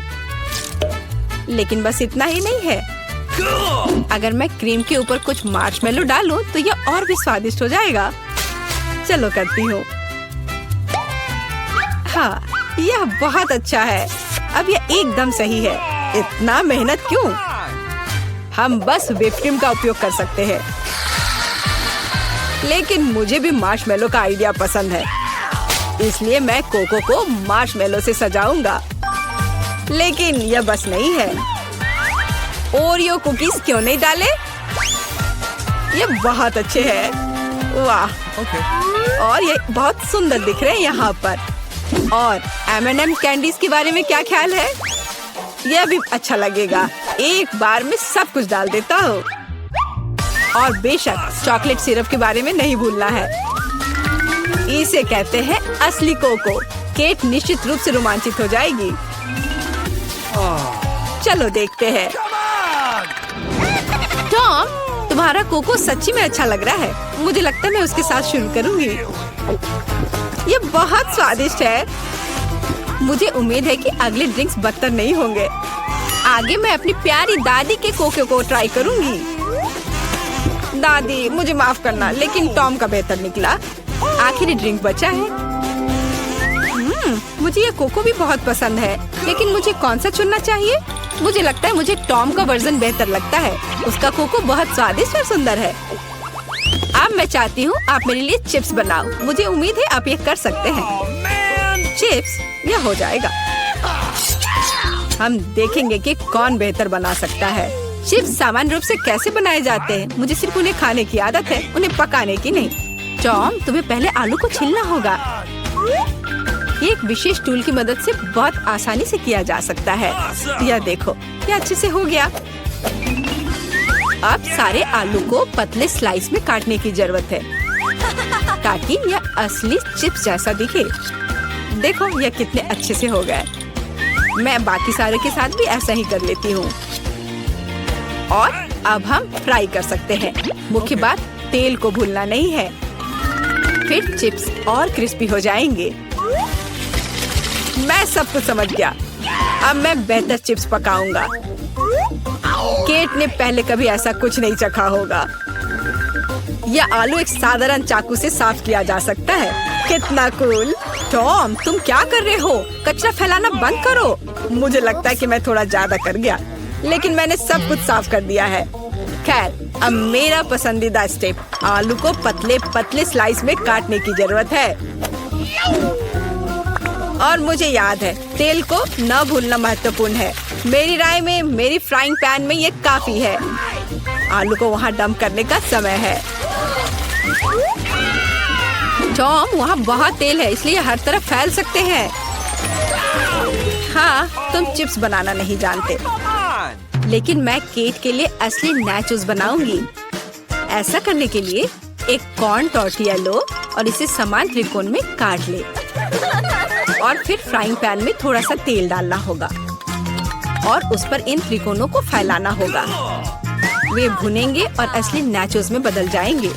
लेकिन बस इतना ही नहीं है। अगर मैं क्रीम के ऊपर कुछ मार्शमेलो डालूं तो यह और भी स्वादिष्ट हो जाएगा। चलो करती हूँ। हाँ, यह बहुत अच्छा है। अब यह एकदम सही है। इतना मेहनत क्यों? हम बस व्हिप क्रीम का उपयोग कर सकते हैं, लेकिन मुझे भी मार्शमेलो का आइडिया पसंद है, इसलिए मैं कोको को मार्शमेलो से सजाऊंगा। लेकिन यह बस नहीं है। ओरियो कुकीज क्यों नहीं डाले? ये बहुत अच्छे हैं। वाह! और ये बहुत सुंदर दिख रहे हैं यहाँ पर। और M&M कैंडीज के बारे में क्या ख्याल है? यह भी अच्छा लगेगा। एक बार में सब कुछ डाल देता हूँ। और बेशक चॉकलेट सिरप के बारे में नहीं भूलना है। इसे कहते हैं असली कोको। केट निश्चित रूप से रोमांचित हो जाएगी। चलो देखते हैं। टॉम, तुम्हारा कोको सच्ची में अच्छा लग रहा है। मुझे लगता है मैं उसके साथ शुरू करूंगी। ये बहुत स्वादिष्ट है। मुझे उम्मीद है कि अगले ड्रिंक्स बदतर नहीं होंगे। आगे मैं अपनी प्यारी दादी के कोको को ट्राई करूंगी। दादी, मुझे माफ करना, लेकिन टॉम का बेहतर निकला। आखिरी ड्रिंक बचा है। मुझे ये कोको भी बहुत पसंद है, लेकिन मुझे कौन सा चुनना चाहिए? मुझे लगता है मुझे टॉम का वर्जन बेहतर लगता है। उसका कोको बहुत स्वादिष्ट और सुंदर है। अब मैं चाहती हूँ आप मेरे लिए चिप्स बनाओ। मुझे उम्मीद है आप ये कर सकते हैं। चिप्स, यह हो जाएगा। हम देखेंगे कि कौन बेहतर बना सकता है। चिप्स सामान्य रूप से कैसे बनाए जाते हैं? मुझे सिर्फ उन्हें खाने की आदत है, उन्हें पकाने की नहीं। टॉम, तुम्हें पहले आलू को छीलना होगा। ये एक विशेष टूल की मदद से बहुत आसानी से किया जा सकता है। यह देखो, यह अच्छे से हो गया। अब सारे आलू को पतले स्लाइस में काटने की जरूरत है, ताकि यह असली चिप्स जैसा दिखे। देखो यह कितने अच्छे से हो गए। मैं बाकी सारे के साथ भी ऐसा ही कर लेती हूँ। और अब हम फ्राई कर सकते हैं। मुख्य बात, तेल को भूलना नहीं है। फिर चिप्स और क्रिस्पी हो जाएंगे। मैं सब कुछ समझ गया। अब मैं बेहतर चिप्स पकाऊंगा। केट ने पहले कभी ऐसा कुछ नहीं चखा होगा। यह आलू एक साधारण चाकू से साफ किया जा सकता है। कितना कूल। टॉम, तुम क्या कर रहे हो? कचरा फैलाना बंद करो। मुझे लगता है कि मैं थोड़ा ज्यादा कर गया, लेकिन मैंने सब कुछ साफ कर दिया है। खैर, अब मेरा पसंदीदा स्टेप, आलू को पतले पतले स्लाइस में काटने की जरूरत है। और मुझे याद है, तेल को न भूलना महत्वपूर्ण है। मेरी राय में मेरी फ्राइंग पैन में ये काफी है। आलू को वहाँ डंप करने का समय है। टॉम, वहाँ बहुत तेल है, इसलिए हर तरफ फैल सकते हैं। हाँ, तुम चिप्स बनाना नहीं जानते, लेकिन मैं केट के लिए असली नाचोस बनाऊंगी। ऐसा करने के लिए एक कॉर्न टॉर्टिया लो और इसे समान त्रिकोण में काट ले। और फिर फ्राइंग पैन में थोड़ा सा तेल डालना होगा और उस पर इन त्रिकोणों को फैलाना होगा। वे भुनेंगे और असली नाचोस में बदल जाएंगे।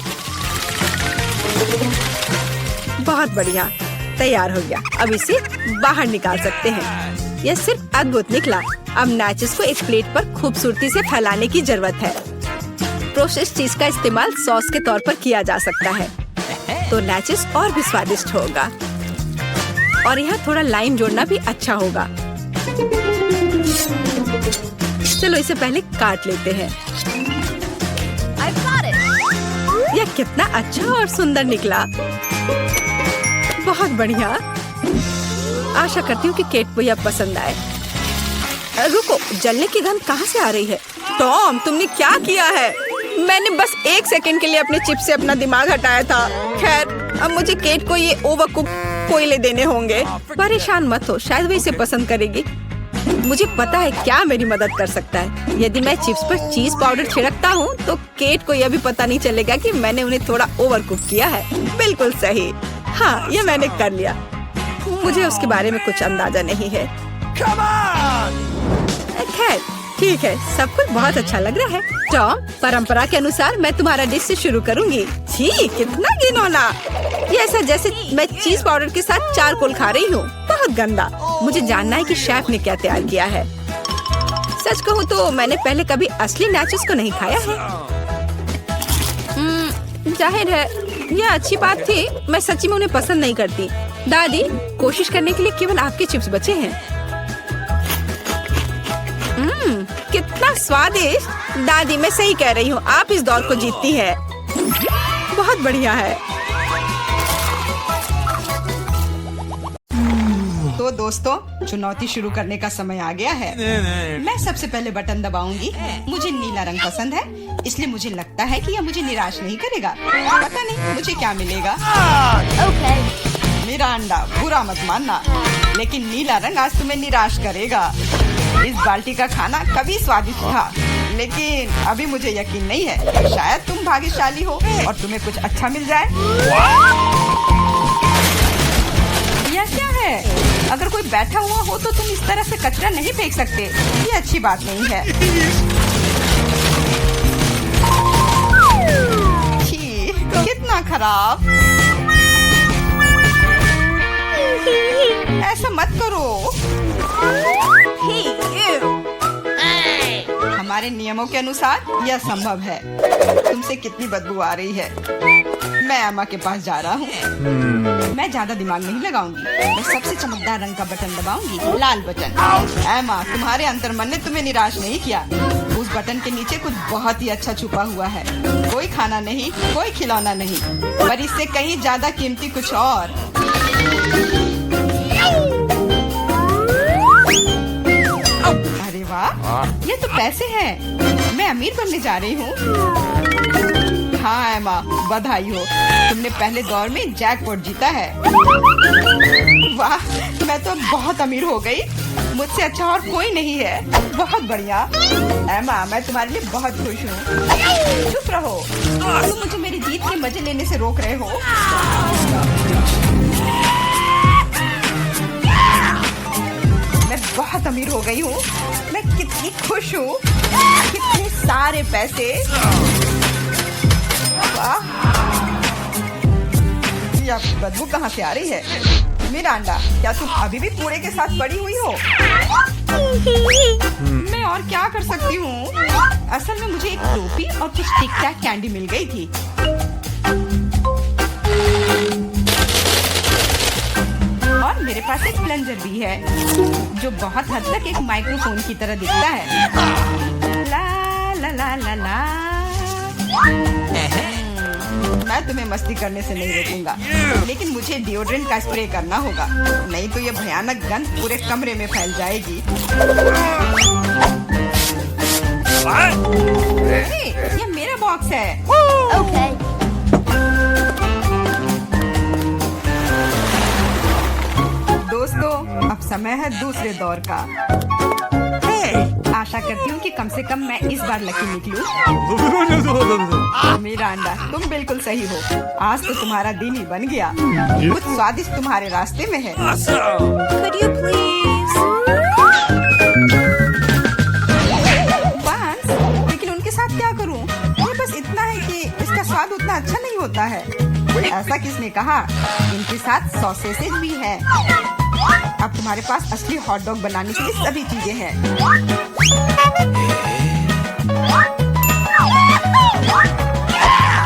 बहुत बढ़िया, तैयार हो गया। अब इसे बाहर निकाल सकते हैं। यह सिर्फ अद्भुत निकला। अब नाचोस को एक प्लेट पर खूबसूरती से फैलाने की जरूरत है। प्रोसेस्ड चीज का इस्तेमाल सॉस के तौर पर किया जा सकता है, तो नाचोस और भी स्वादिष्ट होगा। और यहाँ थोड़ा लाइम जोड़ना भी अच्छा होगा। चलो इसे पहले काट लेते हैं। यह कितना अच्छा और सुंदर निकला। बहुत बढ़िया। आशा करती हूँ कि केट को यह पसंद आए। रुको, जलने की गंध कहाँ से आ रही है? टॉम, तुमने क्या किया है? मैंने बस 1 सेकंड के लिए अपने चिप से अपना दिमाग हटाया था। खैर, अब मुझे केट को ये ओवरकुक कोयले देने होंगे। परेशान मत हो, शायद वो इसे पसंद करेगी। मुझे पता है क्या मेरी मदद कर सकता है। यदि मैं चिप्स पर चीज पाउडर छिड़कता हूँ, तो केट को यह भी पता नहीं चलेगा कि मैंने उन्हें थोड़ा ओवरकुक किया है। बिल्कुल सही। हाँ, यह मैंने कर लिया। मुझे उसके बारे में कुछ अंदाजा नहीं है। खैर, ठीक है, सब कुछ बहुत अच्छा लग रहा है। टॉम, परंपरा के अनुसार मैं तुम्हारा डिश से शुरू करूंगी। छी, कितना घिनौना। ये ऐसा जैसे मैं चीज पाउडर के साथ चारकोल खा रही हूँ। बहुत गंदा। मुझे जानना है कि शेफ ने क्या तैयार किया है। सच कहूँ तो मैंने पहले कभी असली नाचोस को नहीं खाया है। जाहिर है, यह अच्छी बात थी। मैं सच्ची में उन्हें पसंद नहीं करती। दादी, कोशिश करने के लिए केवल आपके चिप्स बचे हैं। कितना स्वादिष्ट। दादी, मैं सही कह रही हूँ, आप इस दौर को जीतती हैं। बहुत बढ़िया है। तो दोस्तों, चुनौती शुरू करने का समय आ गया है। मैं सबसे पहले बटन दबाऊंगी। मुझे नीला रंग पसंद है, इसलिए मुझे लगता है कि यह मुझे निराश नहीं करेगा। पता नहीं मुझे क्या मिलेगा। मेरा अंडा, बुरा मत मानना, लेकिन नीला रंग आज तुम्हें निराश करेगा। इस बाल्टी का खाना कभी स्वादिष्ट था, लेकिन अभी मुझे यकीन नहीं है। शायद तुम भाग्यशाली हो और तुम्हें कुछ अच्छा मिल जाए। यह क्या है? अगर कोई बैठा हुआ हो तो तुम इस तरह से कचरा नहीं फेंक सकते। ये अच्छी बात नहीं है। छी, कितना खराब। ऐसा मत करो। हमारे नियमों के अनुसार यह संभव है। तुमसे कितनी बदबू आ रही है। मैं एमा के पास जा रहा हूँ। मैं ज्यादा दिमाग नहीं लगाऊंगी। मैं सबसे चमकदार रंग का बटन दबाऊंगी, लाल बटन। एमा, तुम्हारे अंतर्मन ने तुम्हें निराश नहीं किया। उस बटन के नीचे कुछ बहुत ही अच्छा छुपा हुआ है। कोई खाना नहीं, कोई खिलौना नहीं, पर इससे कहीं ज्यादा कीमती कुछ और। अरे वाह, ये तो पैसे हैं। मैं अमीर बनने जा रही हूँ। हाँ एमा, बधाई हो, तुमने पहले दौर में जैकपॉट जीता है। वाह, मैं तो बहुत अमीर हो गई। मुझसे अच्छा और कोई नहीं है। बहुत बढ़िया एमा, मैं तुम्हारे लिए बहुत खुश हूँ। चुप रहो, तुम मुझे मेरी जीत के मजे लेने से रोक रहे हो। मैं बहुत अमीर हो गई हूँ। मैं कितनी खुश हूँ। कितने सारे पैसे। वाह, ये बदबू कहाँ से आ रही है? मिरांडा, क्या तुम अभी भी कूड़े के साथ पड़ी हुई हो? मैं और क्या कर सकती हूँ? असल में मुझे एक टोपी और कुछ टिक टैक कैंडी मिल गई थी। और मेरे पास एक प्लंजर भी है, जो बहुत हद तक एक माइक्रोफोन की तरह दिखता है। ला ला ला ला ला। मैं तुम्हें मस्ती करने से नहीं रोकूंगा, लेकिन मुझे डिओड्रेंट का स्प्रे करना होगा, नहीं तो ये भयानक गंध पूरे कमरे में फैल जाएगी। ये मेरा बॉक्स है। Okay. दोस्तों, अब समय है दूसरे दौर का। आशा करती हूँ कि कम से कम मैं इस बार लकी निकलूं। मिरांडा, तुम बिल्कुल सही हो। आज तो तुम्हारा दिन ही बन गया। कुछ स्वादिष्ट तुम्हारे रास्ते में है। Could you please? बांस, लेकिन उनके साथ क्या करूँ? ये बस इतना है कि इसका स्वाद उतना अच्छा नहीं होता है। ऐसा किसने कहा? इनके साथ सॉसेसेज भी है। अब तुम्हारे पास असली हॉट डॉग बनाने के लिए सभी चीजें हैं।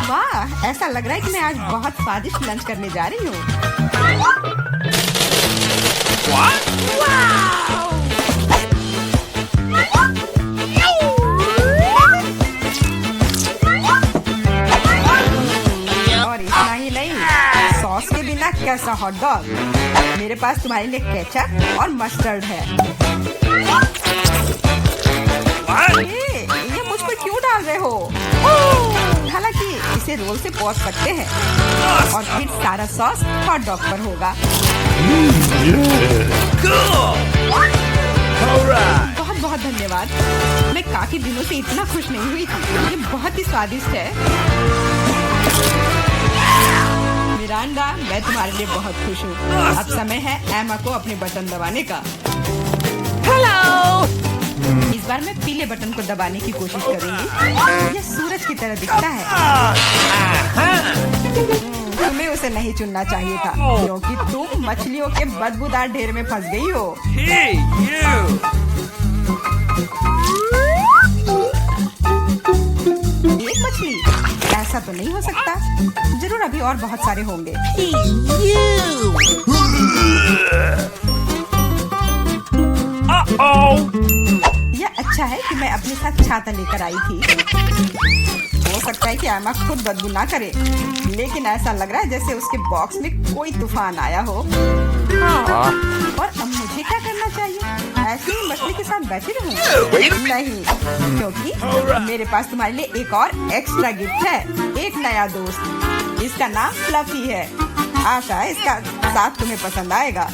वाह, ऐसा लग रहा है कि मैं आज बहुत स्वादिष्ट लंच करने जा रही हूँ। और इतना ही नहीं, सॉस के बिना कैसा हॉट डॉग? मेरे पास तुम्हारे लिए केचप और मस्टर्ड है। ये मुझ पर क्यों डाल रहे हो? हालांकि इसे रोल से पॉच सकते हैं और फिर सारा सॉस हॉट डॉग पर होगा। बहुत बहुत धन्यवाद। मैं काफी दिनों से इतना खुश नहीं हुई थी। ये बहुत ही स्वादिष्ट है। मिरांडा, मैं तुम्हारे लिए बहुत खुश हूँ। अब समय है एमा को अपने बटन दबाने का। इस बार मैं पीले बटन को दबाने की कोशिश करूंगी। यह सूरज की तरह दिखता है। तुम्हें उसे नहीं चुनना चाहिए था, क्योंकि तुम मछलियों के बदबूदार ढेर में फंस गई हो। एक मछली? ऐसा तो नहीं हो सकता। जरूर अभी और बहुत सारे होंगे। यह अच्छा है कि मैं अपने साथ छाता लेकर आई थी। हो सकता है कि एमा खुद बदबू ना करे, लेकिन ऐसा लग रहा है जैसे उसके बॉक्स में कोई तूफान आया हो। और अब मुझे क्या करना चाहिए? ऐसे ही मछली के साथ बैठी रहूं? नहीं, क्योंकि मेरे पास तुम्हारे लिए एक और एक्स्ट्रा गिफ्ट है। एक नया दोस्त। इसका नाम फ्लफी है। आशा है इसका साथ तुम्हें पसंद आएगा।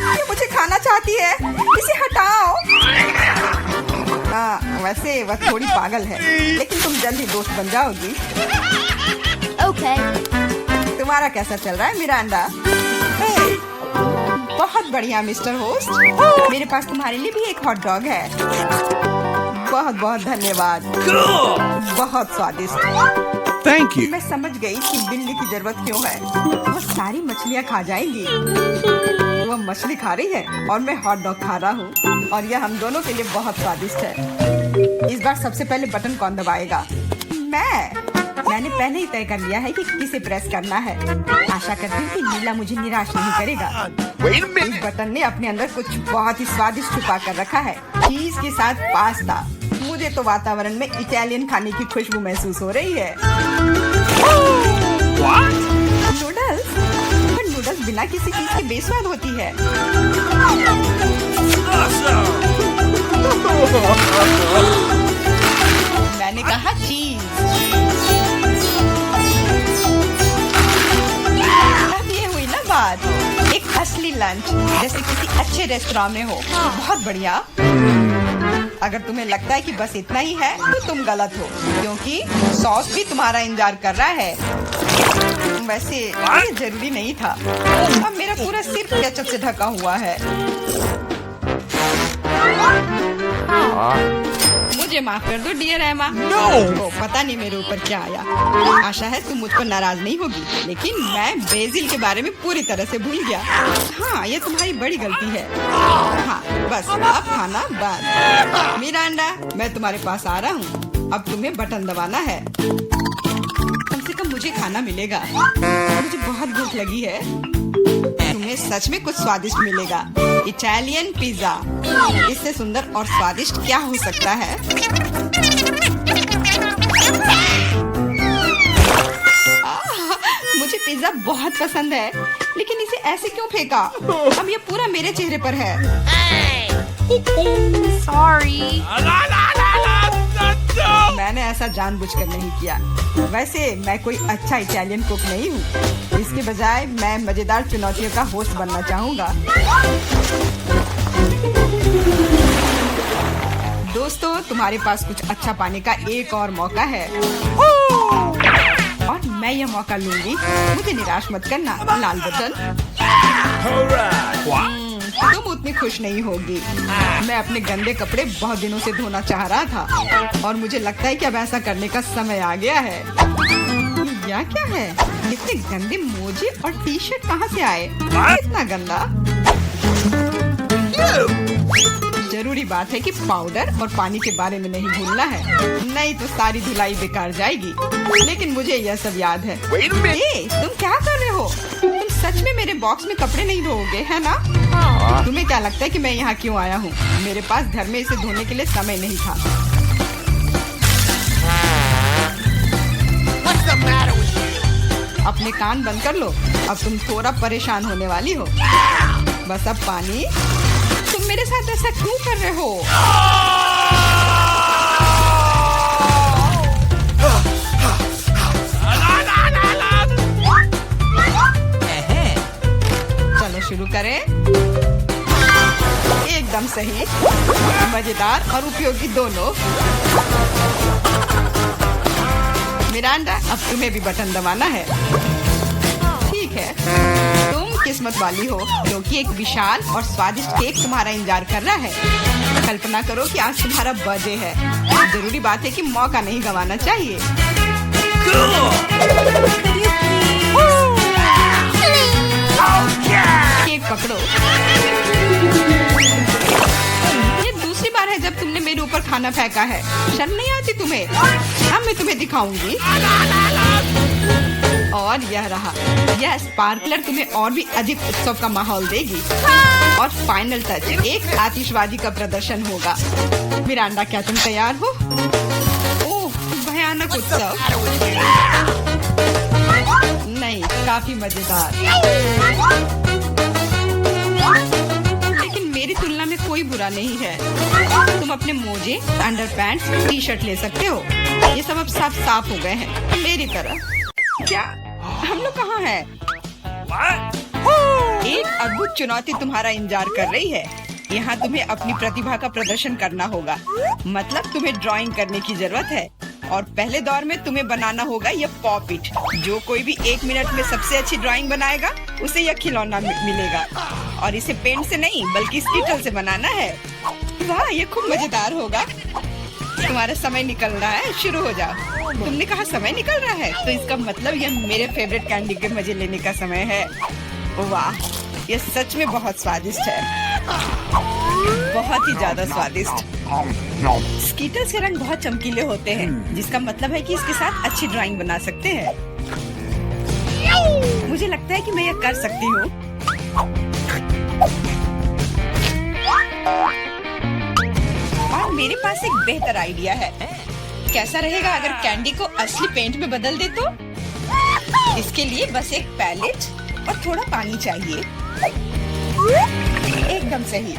ये मुझे खाना चाहती है। इसे हटाओ। वैसे वह थोड़ी पागल है, लेकिन तुम जल्दी दोस्त बन जाओगी। Okay. तुम्हारा कैसा चल रहा है मिरांडा? बहुत बढ़िया मिस्टर होस्ट। मेरे पास तुम्हारे लिए भी एक हॉट डॉग है। बहुत बहुत धन्यवाद। बहुत स्वादिष्ट। Thank you. मैं समझ गई कि बिल्ली की जरूरत क्यों है। वो सारी मछलियाँ खा जाएंगी। वो मछली खा रही है और मैं हॉट डॉग खा रहा हूँ, और यह हम दोनों के लिए बहुत स्वादिष्ट है। इस बार सबसे पहले बटन कौन दबाएगा? मैंने पहले ही तय कर लिया है कि किसे प्रेस करना है। आशा करती हूँ कि नीला मुझे निराश नहीं करेगा। इस बटन ने अपने अंदर कुछ बहुत ही स्वादिष्ट छुपा कर रखा है। चीज के साथ पास्ता। मुझे तो वातावरण में इटालियन खाने की खुशबू महसूस हो रही है। नूडल्स? पर नूडल्स बिना किसी चीज के बेस्वाद होती है। मैंने कहा चीज। अब ये हुई ना बात, एक असली लंच जैसे किसी अच्छे रेस्टोरेंट में हो। बहुत बढ़िया। अगर तुम्हें लगता है कि बस इतना ही है तो तुम गलत हो, क्योंकि सॉस भी तुम्हारा इंतजार कर रहा है। वैसे ये जरूरी नहीं था। अब मेरा पूरा सिर्फ केचप से ढका हुआ है। मुझे मुझे माफ कर दो डियर एमा। No! पता नहीं मेरे ऊपर क्या आया। आशा है तुम मुझ पर नाराज नहीं होगी, लेकिन मैं बेसिल के बारे में पूरी तरह से भूल गया। हाँ, ये तुम्हारी बड़ी गलती है। हाँ, बस अब खाना बंद। मिरांडा, मैं तुम्हारे पास आ रहा हूँ। अब तुम्हें बटन दबाना है। कम से कम मुझे खाना मिलेगा। मुझे बहुत भूख लगी है। तुम्हें सच में कुछ स्वादिष्ट मिलेगा। इटालियन पिज्जा, इससे सुंदर और स्वादिष्ट क्या हो सकता है? मुझे पिज्जा बहुत पसंद है, लेकिन इसे ऐसे क्यों फेंका? अब ये पूरा मेरे चेहरे पर है। Sorry. मैंने ऐसा जानबूझकर नहीं किया। वैसे मैं कोई अच्छा इटालियन कुक नहीं हूँ। इसके बजाय मैं मजेदार चुनौतियों का होस्ट बनना चाहूँगा। दोस्तों, तुम्हारे पास कुछ अच्छा पाने का एक और मौका है और मैं यह मौका लूंगी। मुझे निराश मत करना। लाल बटन। तुम उतनी खुश नहीं होगी। मैं अपने गंदे कपड़े बहुत दिनों से धोना चाह रहा था और मुझे लगता है कि अब ऐसा करने का समय आ गया है। यह क्या है? इतने गंदे मोजे और टी शर्ट कहाँ से आए? इतना गंदा। जरूरी बात है कि पाउडर और पानी के बारे में नहीं भूलना है, नहीं तो सारी धुलाई बेकार जाएगी। लेकिन मुझे यह सब याद है। तुम क्या कर रहे हो? तुम सच में मेरे बॉक्स में कपड़े नहीं धोओगे, है ना? तुम्हें क्या लगता है कि मैं यहाँ क्यों आया हूँ? मेरे पास घर में इसे धोने के लिए समय नहीं था। अपने कान बंद कर लो। अब तुम थोड़ा परेशान होने वाली हो। बस अब पानी। तुम मेरे साथ ऐसा क्यों कर रहे हो? चलो शुरू करें। एकदम सही, मजेदार और उपयोगी दोनों। मिरांडा, अब तुम्हें भी बटन दबाना है। ठीक है, तुम किस्मत वाली हो क्योंकि एक विशाल और स्वादिष्ट केक तुम्हारा इंतजार कर रहा है। कल्पना करो कि आज तुम्हारा बर्थडे है। जरूरी बात है कि मौका नहीं गंवाना चाहिए। केक पकड़ो। ये दूसरी बार है जब तुमने मेरे ऊपर खाना फेंका है। शर्म नहीं आती तुम्हें? अब मैं तुम्हें दिखाऊंगी। और यह रहा। यह स्पार्कलर तुम्हें और भी अधिक उत्सव का माहौल देगी। और फाइनल टच, एक आतिशबाजी का प्रदर्शन होगा। मिरांडा, क्या तुम तैयार हो? ओह, भयानक उत्सव। नहीं, काफी मजेदार। लेकिन मेरी तुलना में कोई बुरा नहीं है। तुम अपने मोजे, अंडरपैंट्स, टी शर्ट ले सकते हो। ये सब अब साफ हो गए हैं मेरी तरह। क्या हम लोग कहाँ हैं? एक अद्भुत चुनौती तुम्हारा इंतजार कर रही है। यहाँ तुम्हें अपनी प्रतिभा का प्रदर्शन करना होगा। मतलब तुम्हें ड्राइंग करने की जरूरत है और पहले दौर में तुम्हें बनाना होगा यह पॉपिट। जो कोई भी 1 मिनट में सबसे अच्छी ड्राइंग बनाएगा उसे यह खिलौना मिलेगा। और इसे पेंट से नहीं बल्कि स्कीटल से बनाना है। वाह, ये खूब मजेदार होगा। तुम्हारा समय निकल रहा है, शुरू हो जाओ। तुमने कहा समय निकल रहा है, तो इसका मतलब यह मेरे फेवरेट कैंडी के मजे लेने का समय है। वाह, यह सच में बहुत स्वादिष्ट है, बहुत ही ज्यादा स्वादिष्ट। स्कीटल्स के रंग बहुत चमकीले होते हैं, जिसका मतलब है कि इसके साथ अच्छी ड्राइंग बना सकते हैं। मुझे लगता है कि मैं यह कर सकती हूँ। और मेरे पास एक बेहतर आइडिया है। कैसा रहेगा अगर कैंडी को असली पेंट में बदल दे तो? इसके लिए बस एक पैलेट और थोड़ा पानी चाहिए। एकदम सही।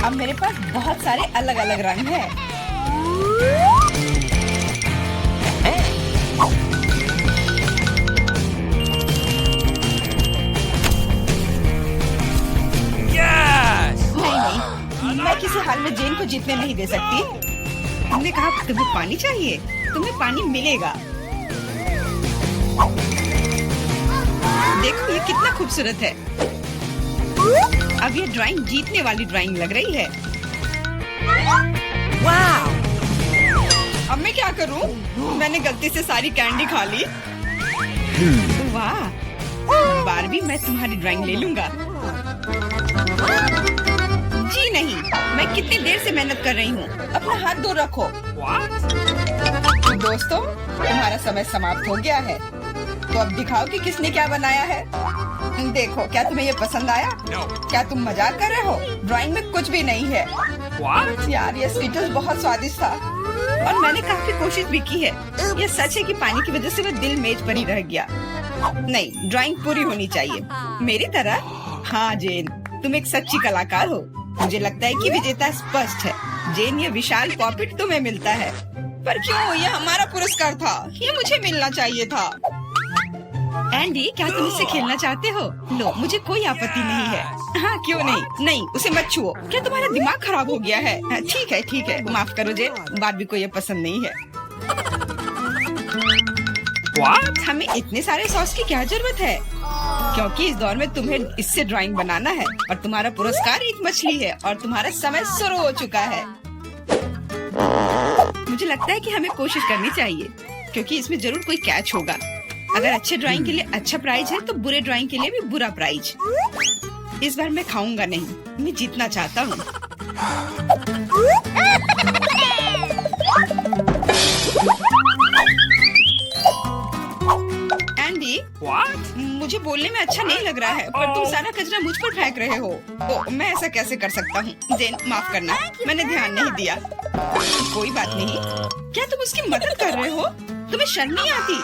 अब मेरे पास बहुत सारे अलग अलग रंग हैं। नहीं, मैं किसी हाल में जेन को जीतने नहीं दे सकती। तुमने कहा तुम्हें पानी चाहिए, तुम्हें पानी मिलेगा। देखो ये कितना खूबसूरत है। अब ये ड्राइंग जीतने वाली ड्राइंग लग रही है। वाह, करूं? मैंने गलती से सारी कैंडी खा ली। वाह बारबी, मैं तुम्हारी ड्राइंग ले लूंगा। जी नहीं, मैं कितनी देर से मेहनत कर रही हूँ। अपना हाथ दूर रखो। दोस्तों, तुम्हारा समय समाप्त हो गया है, तो अब दिखाओ कि किसने क्या बनाया है। देखो, क्या तुम्हें ये पसंद आया? क्या तुम मजाक कर रहे हो? ड्राइंग में कुछ भी नहीं है। यार, ये स्वीटर्स बहुत स्वादिष्ट था और मैंने काफी कोशिश भी की है। ये सच है कि पानी की वजह से वह दिल मेज पर ही रह गया। नहीं, ड्राइंग पूरी होनी चाहिए मेरी तरह। हाँ जेन, तुम एक सच्ची कलाकार हो। मुझे लगता है कि विजेता स्पष्ट है। जेन, ये विशाल पॉकेट तुम्हें मिलता है। पर क्यों? ये हमारा पुरस्कार था, ये मुझे मिलना चाहिए था। एंडी, क्या तुम इससे खेलना चाहते हो? लो, मुझे कोई आपत्ति नहीं है। हाँ, क्यों नहीं? नहीं, उसे मत छुओ। क्या तुम्हारा दिमाग खराब हो गया है? ठीक है, ठीक है, माफ करो जेन, बारबी को ये पसंद नहीं है। हमें इतने सारे सॉस की क्या जरूरत है? क्योंकि इस दौर में तुम्हें इससे ड्राइंग बनाना है और तुम्हारा पुरस्कार एक मछली है और तुम्हारा समय शुरू हो चुका है। मुझे लगता है कि हमें कोशिश करनी चाहिए, क्योंकि इसमें जरूर कोई कैच होगा। अगर अच्छे ड्राइंग के लिए अच्छा प्राइज है, तो बुरे ड्राइंग के लिए भी बुरा प्राइज। इस बार मैं खाऊंगा नहीं, मैं जीतना चाहता हूँ। एंडी, मुझे बोलने में अच्छा नहीं लग रहा है, पर तुम सारा कचरा मुझ पर फेंक रहे हो। ओह, मैं ऐसा कैसे कर सकता हूँ? जेन, माफ करना, मैंने ध्यान नहीं दिया। कोई बात नहीं। क्या तुम उसकी मदद कर रहे हो? तुम्हें शर्म नहीं आती?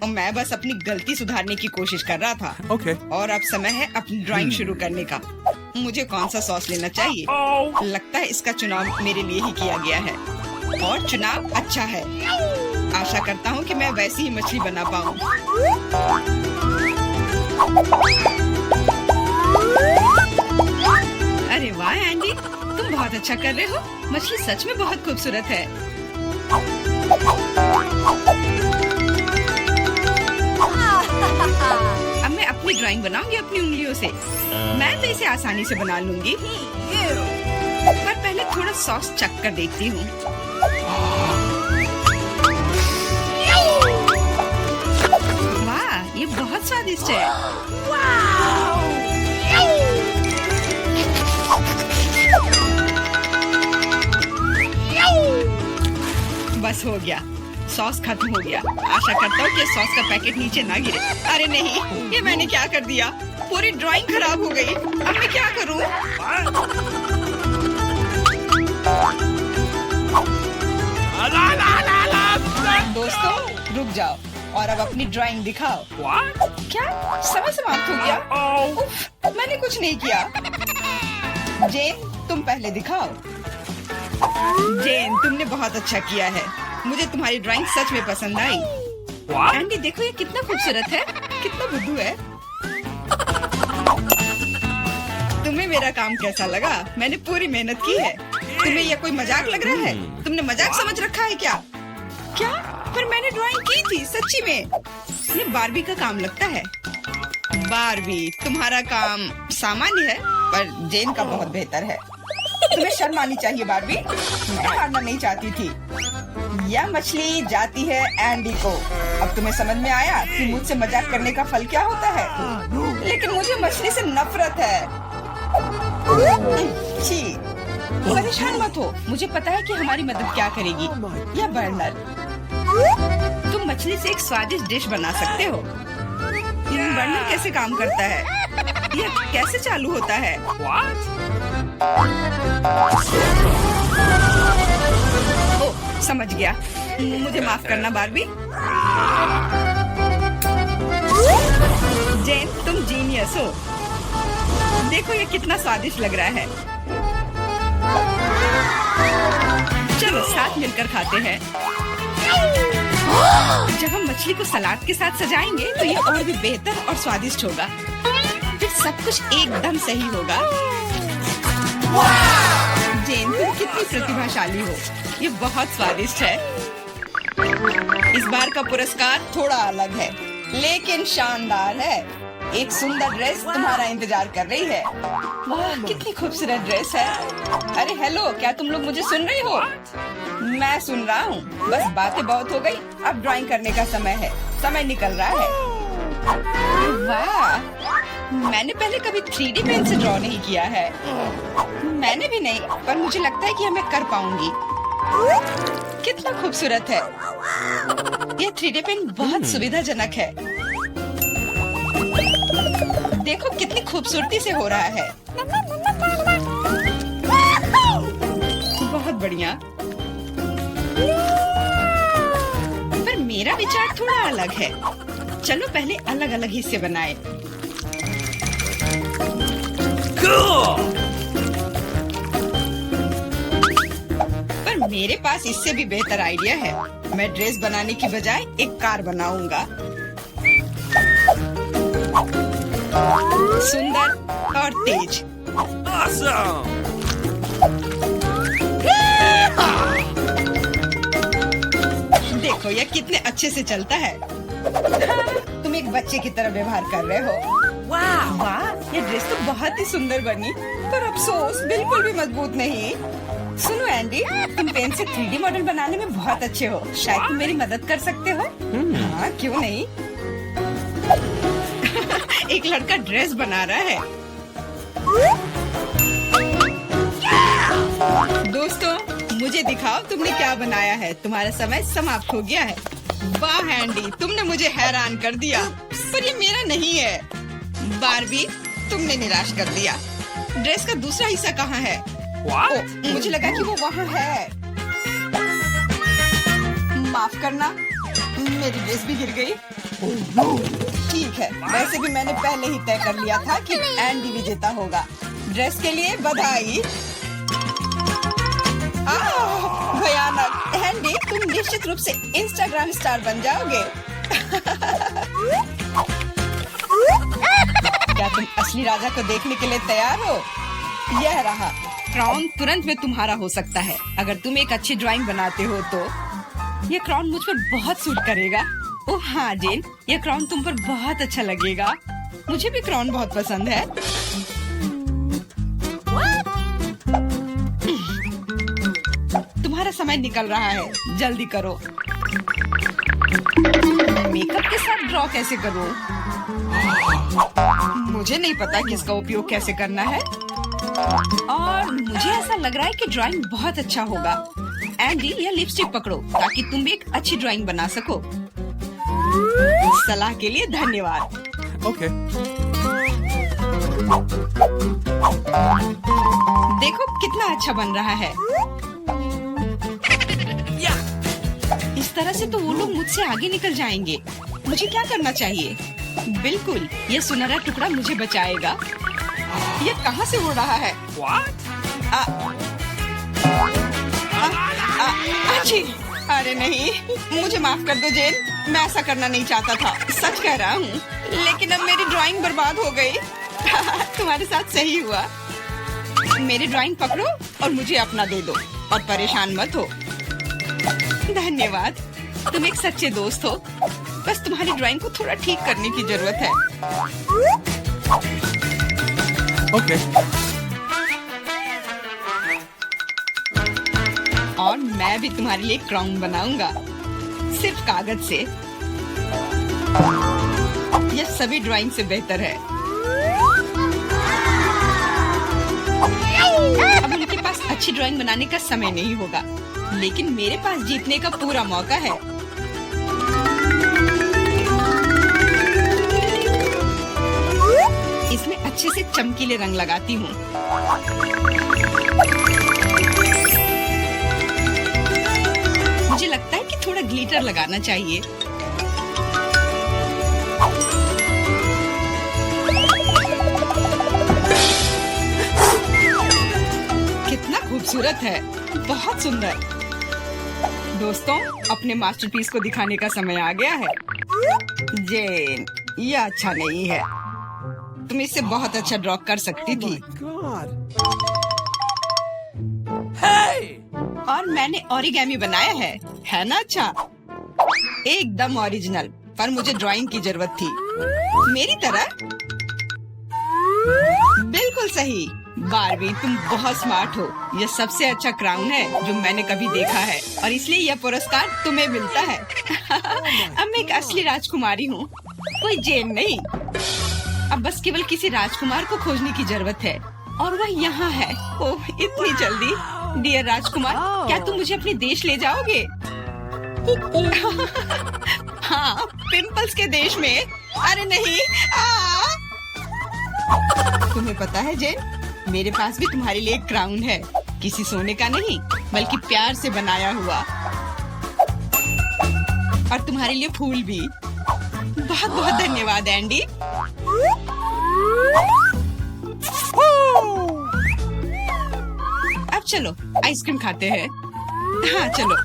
और मैं बस अपनी गलती सुधारने की कोशिश कर रहा था। Okay. और अब समय है अपनी ड्राइंग शुरू करने का। मुझे कौन सा सॉस लेना चाहिए? लगता है इसका चुनाव मेरे लिए ही किया गया है और चुनाव अच्छा है। आशा करता हूँ कि मैं वैसी ही मछली बना पाऊँ। अरे वाह एंडी, तुम बहुत अच्छा कर रहे हो। मछली सच में बहुत खूबसूरत है। अब मैं अपनी ड्राइंग बनाऊंगी अपनी उंगलियों से। मैं तो इसे आसानी से बना लूंगी, पर पहले थोड़ा सॉस चख कर देखती हूँ। वाह, ये बहुत स्वादिष्ट है। बस हो गया, सॉस खत्म हो गया। आशा करता हूँ कि सॉस का पैकेट नीचे ना गिरे। अरे नहीं, ये मैंने क्या कर दिया? पूरी ड्राइंग खराब हो गई। अब मैं क्या करूँ? दोस्तों, रुक जाओ और अब अपनी ड्राइंग दिखाओ। क्या समय समाप्त हो गया? उफ, मैंने कुछ नहीं किया। जेन, तुम पहले दिखाओ। जेन, तुमने बहुत अच्छा किया है। मुझे तुम्हारी ड्राइंग सच में पसंद आई। एंडी, देखो ये कितना खूबसूरत है, कितना बुद्धू है। तुम्हें मेरा काम कैसा लगा? मैंने पूरी मेहनत की है। तुम्हें यह कोई मजाक लग रहा है? तुमने मजाक समझ रखा है क्या? क्या? पर मैंने ड्राइंग की थी सच्ची में। ये बारबी का काम लगता है। बारबी, तुम्हारा काम सामान्य है, पर जेन का बहुत बेहतर है। तुम्हें शर्म आनी चाहिए बारबी। मैं हारना नहीं चाहती थी। यह मछली जाती है एंडी को। अब तुम्हें समझ में आया कि मुझसे मजाक करने का फल क्या होता है? लेकिन मुझे मछली से नफरत है। छी, परेशान मत हो। मुझे पता है कि हमारी मदद क्या करेगी। यह बर्नर। तुम मछली से एक स्वादिष्ट डिश बना सकते हो। बर्नर कैसे काम करता है? यह कैसे चालू होता है? ओह, समझ गया। मुझे माफ करना बारबी। जेन, तुम जीनियस हो। देखो ये कितना स्वादिष्ट लग रहा है। चलो साथ मिलकर खाते हैं। जब हम मछली को सलाद के साथ सजाएंगे तो ये और भी बेहतर और स्वादिष्ट होगा। फिर सब कुछ एकदम सही होगा। जेन, तुम कितनी प्रतिभाशाली हो। ये बहुत स्वादिष्ट है। इस बार का पुरस्कार थोड़ा अलग है, लेकिन शानदार है। एक सुंदर ड्रेस तुम्हारा इंतजार कर रही है। वाह, कितनी खूबसूरत ड्रेस है। अरे हेलो, क्या तुम लोग मुझे सुन रही हो? मैं सुन रहा हूँ। बस बातें बहुत हो गई, अब ड्राइंग करने का समय है। समय निकल रहा है। वाह, मैंने पहले कभी 3D पेन से ड्रॉ नहीं किया है। मैंने भी नहीं, पर मुझे लगता है कि मैं कर पाऊंगी। कितना खूबसूरत है। यह 3D पेन बहुत सुविधाजनक है। देखो कितनी खूबसूरती से हो रहा है। बहुत बढ़िया। पर मेरा विचार थोड़ा अलग है। चलो पहले अलग अलग हिस्से बनाए। पर मेरे पास इससे भी बेहतर आइडिया है। मैं ड्रेस बनाने की बजाय एक कार बनाऊंगा। सुंदर और तेज। Awesome! देखो यह कितने अच्छे से चलता है। तुम एक बच्चे की तरह व्यवहार कर रहे हो। वाह वाह, ये ड्रेस तो बहुत ही सुंदर बनी, पर अफसोस बिल्कुल भी मजबूत नहीं। सुनो एंडी, तुम पेन से 3D मॉडल बनाने में बहुत अच्छे हो। शायद तुम मेरी मदद कर सकते हो। हाँ, क्यों नहीं। एक लड़का ड्रेस बना रहा है। दोस्तों, मुझे दिखाओ तुमने क्या बनाया है। तुम्हारा समय समाप्त हो गया है। वाह एंडी, तुमने मुझे हैरान कर दिया। पर ये मेरा नहीं है। बारबी, तुमने निराश कर दिया। ड्रेस का दूसरा हिस्सा कहाँ है? What? ओ, मुझे लगा कि वो वहाँ है। माफ करना, मेरी ड्रेस भी गिर गई। ठीक है, वैसे भी मैंने पहले ही तय कर लिया था कि एंडी विजेता होगा। ड्रेस के लिए बधाई। भयानक। एंडी, तुम निश्चित रूप से इंस्टाग्राम स्टार बन जाओगे। क्या तुम असली राजा को देखने के लिए तैयार हो? यह रहा क्राउन। तुरंत में तुम्हारा हो सकता है अगर तुम एक अच्छी ड्राइंग बनाते हो तो। यह क्राउन मुझ पर बहुत सूट करेगा। ओह हाँ जेन, यह क्राउन तुम पर बहुत अच्छा लगेगा। मुझे भी क्राउन बहुत पसंद है। तुम्हारा समय निकल रहा है, जल्दी करो। मेकअप के साथ ड्रॉ कैसे करूं? मुझे नहीं पता कि इसका उपयोग कैसे करना है। और मुझे ऐसा लग रहा है कि ड्राइंग बहुत अच्छा होगा। एंडी, यह लिपस्टिक पकड़ो ताकि तुम भी एक अच्छी ड्राइंग बना सको। सलाह के लिए धन्यवाद। Okay. देखो कितना अच्छा बन रहा है। इस तरह से तो वो लोग मुझसे आगे निकल जाएंगे। मुझे क्या करना चाहिए? बिल्कुल, ये सुनहरा टुकड़ा मुझे बचाएगा। ये कहाँ से उड़ रहा है? What? अच्छी। अरे नहीं, मुझे माफ कर दो जेन, मैं ऐसा करना नहीं चाहता था। सच कह रहा हूँ, लेकिन अब मेरी ड्राइंग बर्बाद हो गई। तुम्हारे साथ सही हुआ। मेरी ड्राइंग पकड़ो और मुझे अपना दे दो और परेशान मत हो। धन्यवाद, तुम एक सच्चे दोस्त हो। बस तुम्हारी ड्राइंग को थोड़ा ठीक करने की जरूरत है। Okay. और मैं भी तुम्हारे लिए क्राउन बनाऊंगा, सिर्फ कागज से। यह सभी ड्राइंग से बेहतर है। अब उनके पास अच्छी ड्राइंग बनाने का समय नहीं होगा, लेकिन मेरे पास जीतने का पूरा मौका है। इसमें अच्छे से चमकीले रंग लगाती हूँ। मुझे लगता है कि थोड़ा ग्लिटर लगाना चाहिए। कितना खूबसूरत है, बहुत सुंदर। दोस्तों, अपने मास्टरपीस को दिखाने का समय आ गया है। जेन, यह अच्छा नहीं है। तुम इससे बहुत अच्छा ड्रॉ कर सकती थी। God. Hey! और मैंने ओरिगेमी बनाया है ना? अच्छा, एकदम ओरिजिनल। पर मुझे ड्राइंग की जरूरत थी, मेरी तरह। बिल्कुल सही। बारबी, तुम बहुत स्मार्ट हो। यह सबसे अच्छा क्राउन है जो मैंने कभी देखा है और इसलिए यह पुरस्कार तुम्हें मिलता है। अब मैं एक असली राजकुमारी हूँ, कोई जेन नहीं। अब बस केवल किसी राजकुमार को खोजने की जरूरत है और वह यहाँ है। ओह, इतनी जल्दी। डियर राजकुमार, क्या तुम मुझे अपने देश ले जाओगे? हाँ, पिंपल्स के देश में। अरे नहीं। तुम्हें पता है जेन, मेरे पास भी तुम्हारे लिए एक क्राउन है, किसी सोने का नहीं बल्कि प्यार से बनाया हुआ, और तुम्हारे लिए फूल भी। बहुत बहुत धन्यवाद एंडी। अब चलो आइसक्रीम खाते हैं। हाँ चलो।